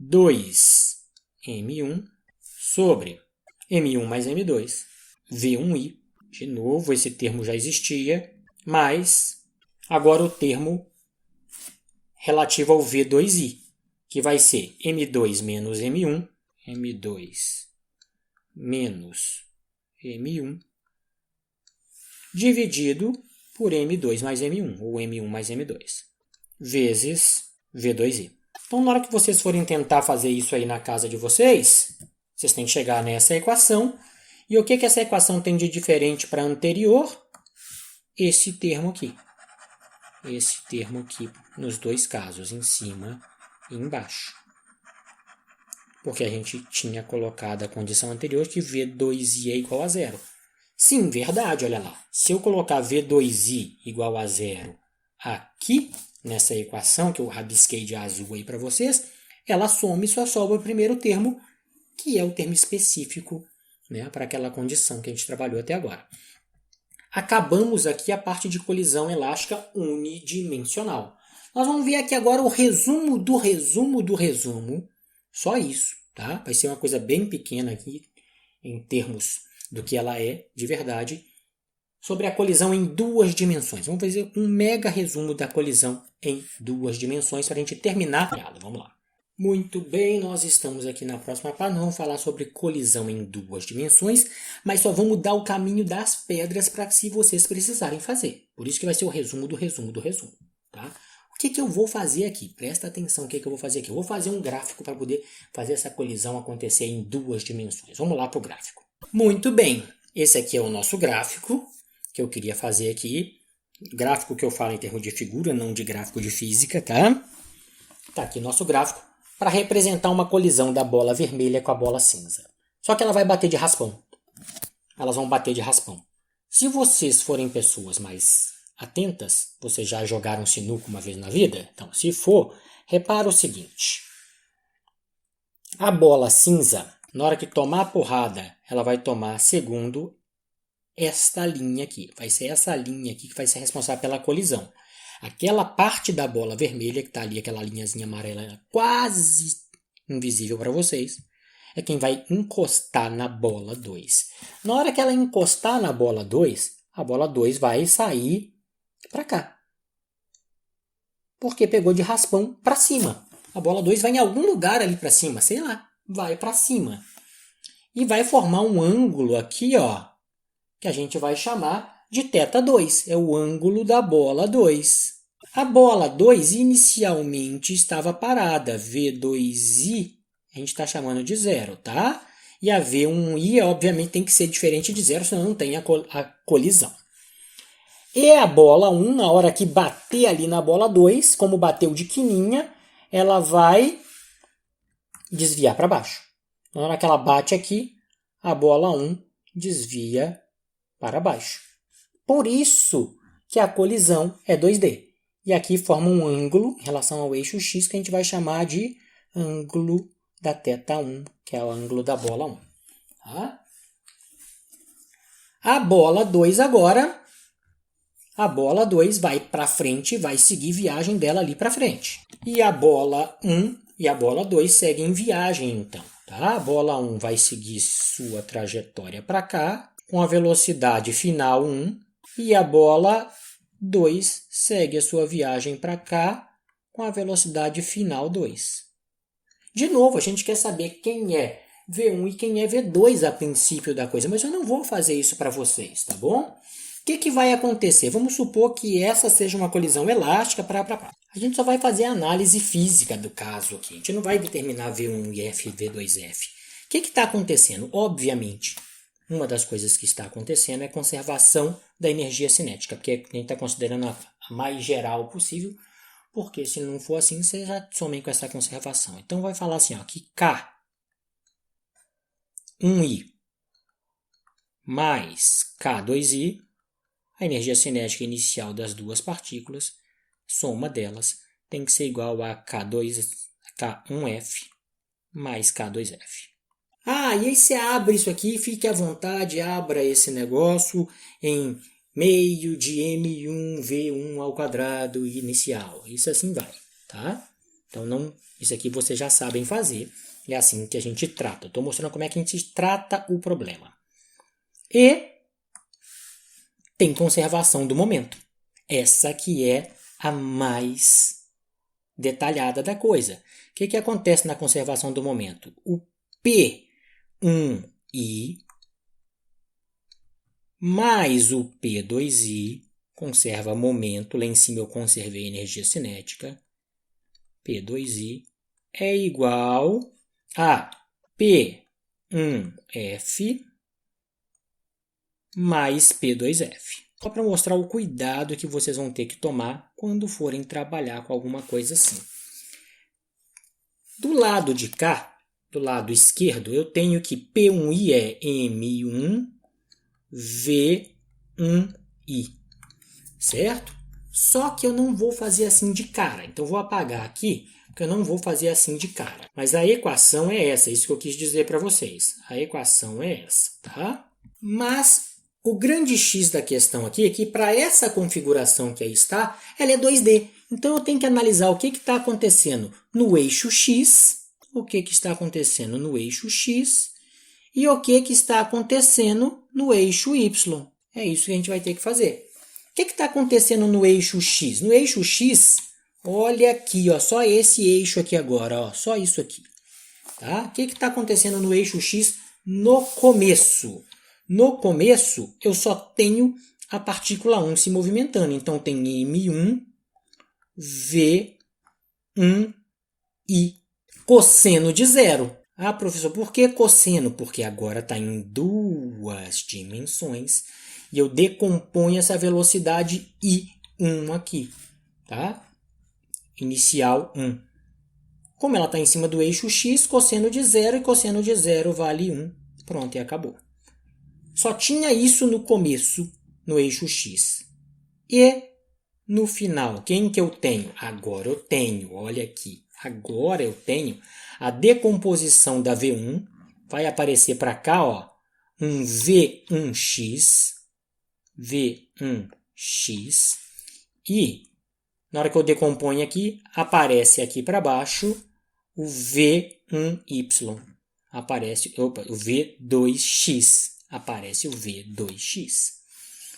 2M1 sobre M1 mais M2, V1i. De novo, esse termo já existia, mas agora o termo relativo ao V2i, que vai ser M2 menos M1, M2 menos M1, dividido por M2 mais M1, ou M1 mais M2, vezes V2i. Então, na hora que vocês forem tentar fazer isso aí na casa de vocês, vocês têm que chegar nessa equação. E o que essa equação tem de diferente para a anterior? Esse termo aqui. Esse termo aqui, nos dois casos, em cima e embaixo. Porque a gente tinha colocado a condição anterior que V2i é igual a 0. Sim, verdade, olha lá. Se eu colocar V2i igual a 0 aqui, nessa equação que eu rabisquei de azul aí para vocês, ela some e só sobra o primeiro termo, que é o termo específico, né, para aquela condição que a gente trabalhou até agora. Acabamos aqui a parte de colisão elástica unidimensional. Nós vamos ver aqui agora o resumo do resumo do resumo. Só isso, tá? Vai ser uma coisa bem pequena aqui, em termos do que ela é de verdade, sobre a colisão em duas dimensões. Vamos fazer um mega resumo da colisão em duas dimensões para a gente terminar. Vamos lá. Muito bem, nós estamos aqui na próxima página. Vamos falar sobre colisão em duas dimensões, mas só vamos dar o caminho das pedras para se vocês precisarem fazer. Por isso que vai ser o resumo do resumo do resumo. Tá? O que eu vou fazer aqui? Presta atenção, o que eu vou fazer aqui? Eu vou fazer um gráfico para poder fazer essa colisão acontecer em duas dimensões. Vamos lá para o gráfico. Muito bem, esse aqui é o nosso gráfico que eu queria fazer aqui. Gráfico que eu falo em termos de figura, não de gráfico de física, tá? Tá aqui nosso gráfico para representar uma colisão da bola vermelha com a bola cinza. Só que ela vai bater de raspão. Elas vão bater de raspão. Se vocês forem pessoas mais atentas, vocês já jogaram sinuca uma vez na vida? Então, se for, repara o seguinte. A bola cinza, na hora que tomar a porrada, ela vai tomar segundo esta linha aqui. Vai ser essa linha aqui que vai ser responsável pela colisão. Aquela parte da bola vermelha, que está ali, aquela linhazinha amarela quase invisível para vocês, é quem vai encostar na bola 2. Na hora que ela encostar na bola 2, a bola 2 vai sair para cá. Porque pegou de raspão para cima. A bola 2 vai em algum lugar ali para cima, sei lá, vai para cima. E vai formar um ângulo aqui, ó, que a gente vai chamar de θ2. É o ângulo da bola 2. A bola 2 inicialmente estava parada. V2i a gente está chamando de zero, tá? E a V1i, obviamente, tem que ser diferente de zero, senão não tem a colisão. E a bola 1, na hora que bater ali na bola 2, como bateu de quininha, ela vai desviar para baixo. Na hora que ela bate aqui, a bola 1 desvia para baixo. Por isso que a colisão é 2D. E aqui forma um ângulo em relação ao eixo X que a gente vai chamar de ângulo da θ1, que é o ângulo da bola 1. Tá? A bola 2 agora, a bola 2 vai para frente, vai seguir viagem dela ali para frente. E a bola 1 e a bola 2 seguem viagem então. Tá? A bola 1 vai seguir sua trajetória para cá, com a velocidade final 1, e a bola 2 segue a sua viagem para cá, com a velocidade final 2. De novo, a gente quer saber quem é V1 e quem é V2 a princípio da coisa, mas eu não vou fazer isso para vocês, tá bom? O que vai acontecer? Vamos supor que essa seja uma colisão elástica, A gente só vai fazer a análise física do caso aqui. A gente não vai determinar V1F e V2F. O que está acontecendo? Obviamente, uma das coisas que está acontecendo é a conservação da energia cinética, porque a gente está considerando a mais geral possível, porque se não for assim, você já some com essa conservação. Então vai falar assim, ó, que K1i mais K2i, a energia cinética inicial das duas partículas, soma delas, tem que ser igual a K1F mais K2F. E aí você abre isso aqui, fique à vontade, abra esse negócio em meio de M1V1 ao quadrado inicial. Isso assim vai, tá? Então, isso aqui vocês já sabem fazer. É assim que a gente trata. Estou mostrando como é que a gente trata o problema. E tem conservação do momento. Essa que é a mais detalhada da coisa. O que acontece na conservação do momento? O P1i mais o P2i conserva momento. Lá em cima eu conservei energia cinética. P2i é igual a P1f mais P2f. Só para mostrar o cuidado que vocês vão ter que tomar quando forem trabalhar com alguma coisa assim. Do lado de cá, do lado esquerdo, eu tenho que P1i é M1V1i, certo? Só que eu não vou fazer assim de cara. Então, eu vou apagar aqui, porque eu não vou fazer assim de cara. Mas a equação é essa, isso que eu quis dizer para vocês. A equação é essa, tá? Mas o grande X da questão aqui é que para essa configuração que aí está, ela é 2D. Então, eu tenho que analisar o que está acontecendo no eixo X, o que está acontecendo no eixo X e o que está acontecendo no eixo Y. É isso que a gente vai ter que fazer. O que está acontecendo no eixo X? No eixo X, olha aqui, ó, só esse eixo aqui agora, ó, só isso aqui. Tá? O que está acontecendo no eixo X no começo? No começo, eu só tenho a partícula 1 se movimentando. Então, tem M1, V1i. Cosseno de zero. Professor, por que cosseno? Porque agora está em duas dimensões e eu decomponho essa velocidade I1 aqui. Tá? Inicial 1. Como ela está em cima do eixo X, cosseno de zero, e cosseno de zero vale 1. Pronto, e acabou. Só tinha isso no começo, no eixo X. E no final, quem que eu tenho? Agora eu tenho, olha aqui. Agora eu tenho a decomposição da V1. Vai aparecer para cá, ó, um V1x. V1x. E Na hora que eu decomponho aqui, aparece aqui para baixo o V1Y. Aparece o V2X. Aparece o V2X.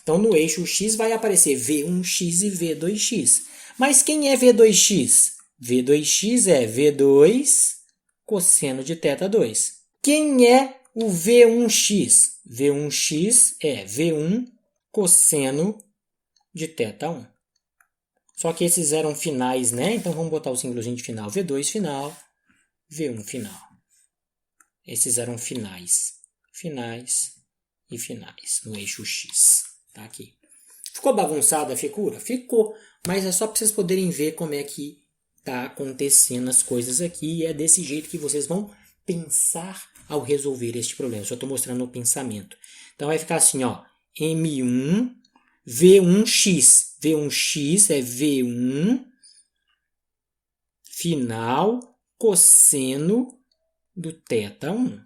Então, no eixo X vai aparecer V1X e V2X. Mas quem é V2X? V2X é V2 cosseno de θ2. Quem é o V1X? V1X é V1 cosseno de θ1. Só que esses eram finais, né? Então, vamos botar o símbolozinho de final. V2 final, V1 final. Esses eram finais. Finais e finais no eixo X. Tá aqui. Ficou bagunçada a figura? Ficou. Mas é só para vocês poderem ver como é que tá acontecendo as coisas aqui. E é desse jeito que vocês vão pensar ao resolver este problema. Só estou mostrando o pensamento. Então, vai ficar assim, ó. M1, V1X. V1X é V1 final cosseno do θ1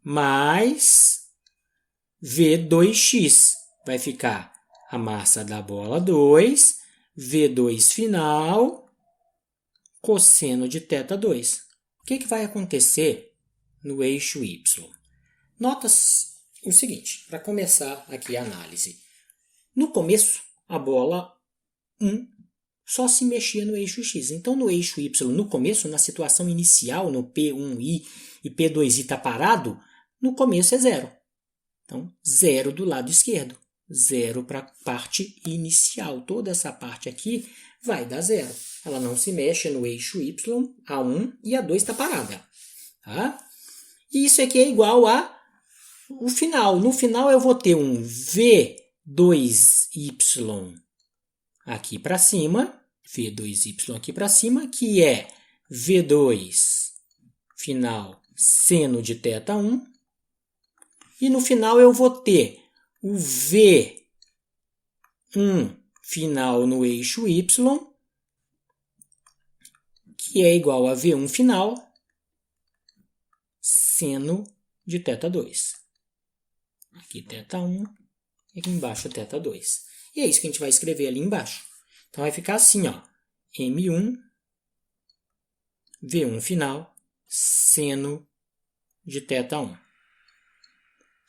mais V2X. Vai ficar a massa da bola 2, V2 final, cosseno de θ2. O que vai acontecer no eixo Y? Nota o seguinte, para começar aqui a análise. No começo, a bola 1 só se mexia no eixo X. Então, no eixo Y, no começo, na situação inicial, no P1i e P2i está parado, no começo é 0. Então, 0 do lado esquerdo. 0 para a parte inicial. Toda essa parte aqui vai dar 0. Ela não se mexe no eixo Y, a 1 e a 2 está parada. Tá? E isso aqui é igual a o final. No final eu vou ter um V2Y aqui para cima. V2Y aqui para cima, que é V2 final seno de θ1. E no final eu vou ter o V1 final no eixo Y, que é igual a V1 final seno de θ2. Aqui θ1 e aqui embaixo θ2. E é isso que a gente vai escrever ali embaixo. Então vai ficar assim, ó, M1, V1 final, seno de θ1.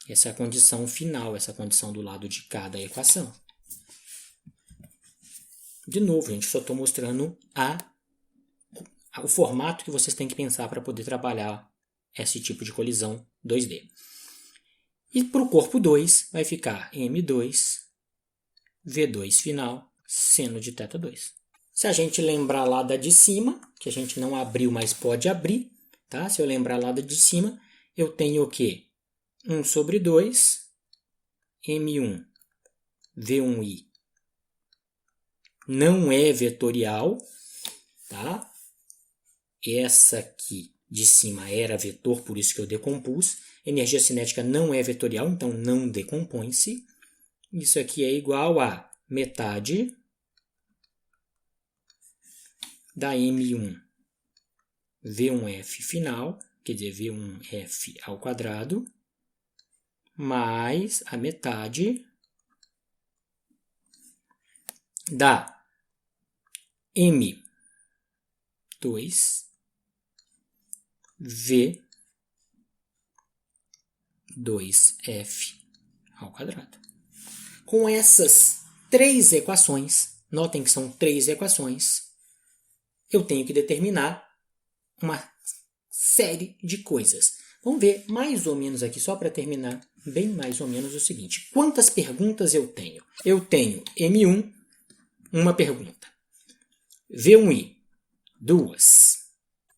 Essa é a condição final, essa é a condição do lado de cá da equação. De novo, gente, só estou mostrando o formato que vocês têm que pensar para poder trabalhar esse tipo de colisão 2D. E para o corpo 2 vai ficar M2, V2 final, seno de θ2. Se a gente lembrar lá da de cima, que a gente não abriu, mas pode abrir, tá? Se eu lembrar lá da de cima, eu tenho o quê? 1 sobre 2, M1, V1i. Não é vetorial, tá? Essa aqui de cima era vetor, por isso que eu decompus. Energia cinética não é vetorial, então não decompõe-se. Isso aqui é igual a metade da M1 V1F final, quer dizer, V1F ao quadrado, mais a metade da M2 V2F ao quadrado. Com essas três equações, notem que são três equações, eu tenho que determinar uma série de coisas. Vamos ver mais ou menos aqui, só para terminar, bem mais ou menos o seguinte. Quantas perguntas eu tenho? Eu tenho M1, uma pergunta. V1i, 2.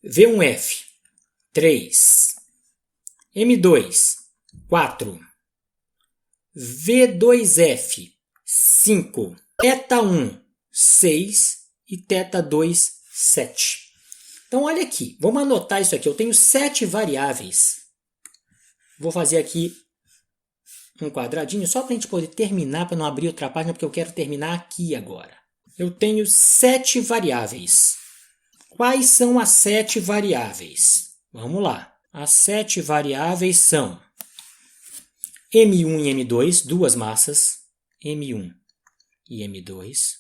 V1f, 3. M2, 4. V2f, 5. θ1, 6. E θ2, 7. Então, olha aqui. Vamos anotar isso aqui. Eu tenho 7 variáveis. Vou fazer aqui um quadradinho só para a gente poder terminar, para não abrir outra página, porque eu quero terminar aqui agora. Eu tenho 7 variáveis. Quais são as 7 variáveis? Vamos lá. As 7 variáveis são M1 e M2, duas massas, M1 e M2.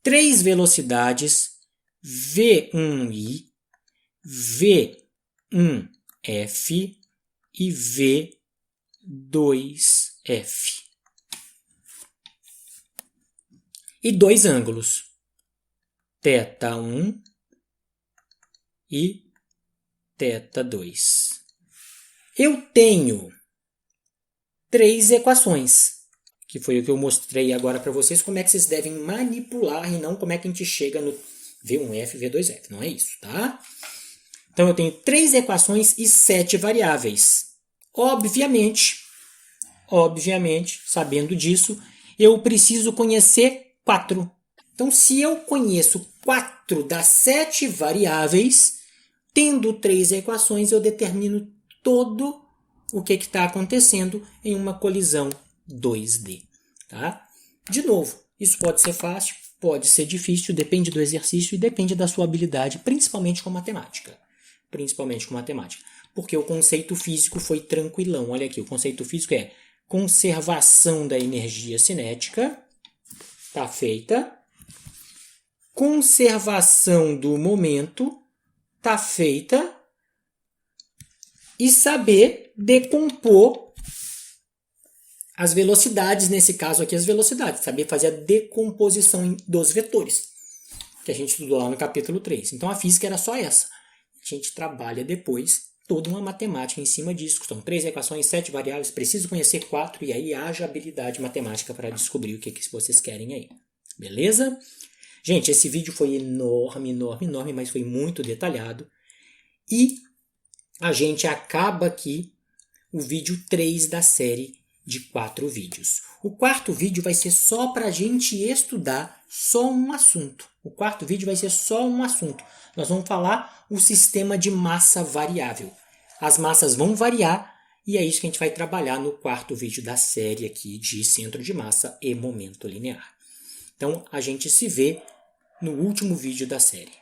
três velocidades V1i, V1f e V2f. E dois ângulos, θ1 e θ2. Eu tenho três equações, que foi o que eu mostrei agora para vocês, como é que vocês devem manipular e não como é que a gente chega no V1f e V2f. Não é isso, tá? Então, eu tenho três equações e 7 variáveis. Obviamente, sabendo disso, eu preciso conhecer 4. Então, se eu conheço 4 das 7 variáveis, tendo 3 equações, eu determino todo o que está acontecendo em uma colisão 2D. Tá? De novo, isso pode ser fácil, pode ser difícil, depende do exercício e depende da sua habilidade, principalmente com matemática. Porque o conceito físico foi tranquilão. Olha aqui, o conceito físico é conservação da energia cinética, está feita. Conservação do momento, está feita. E saber decompor as velocidades, nesse caso aqui as velocidades, saber fazer a decomposição dos vetores, que a gente estudou lá no capítulo 3. Então a física era só essa. A gente trabalha depois toda uma matemática em cima disso. São 3 equações, 7 variáveis, preciso conhecer 4 e aí haja habilidade matemática para descobrir o que vocês querem aí. Beleza? Gente, esse vídeo foi enorme, mas foi muito detalhado. E a gente acaba aqui o vídeo 3 da série de 4 vídeos. O quarto vídeo vai ser só para a gente estudar só um assunto. Nós vamos falar o sistema de massa variável. As massas vão variar e é isso que a gente vai trabalhar no quarto vídeo da série aqui de centro de massa e momento linear. Então, a gente se vê no último vídeo da série.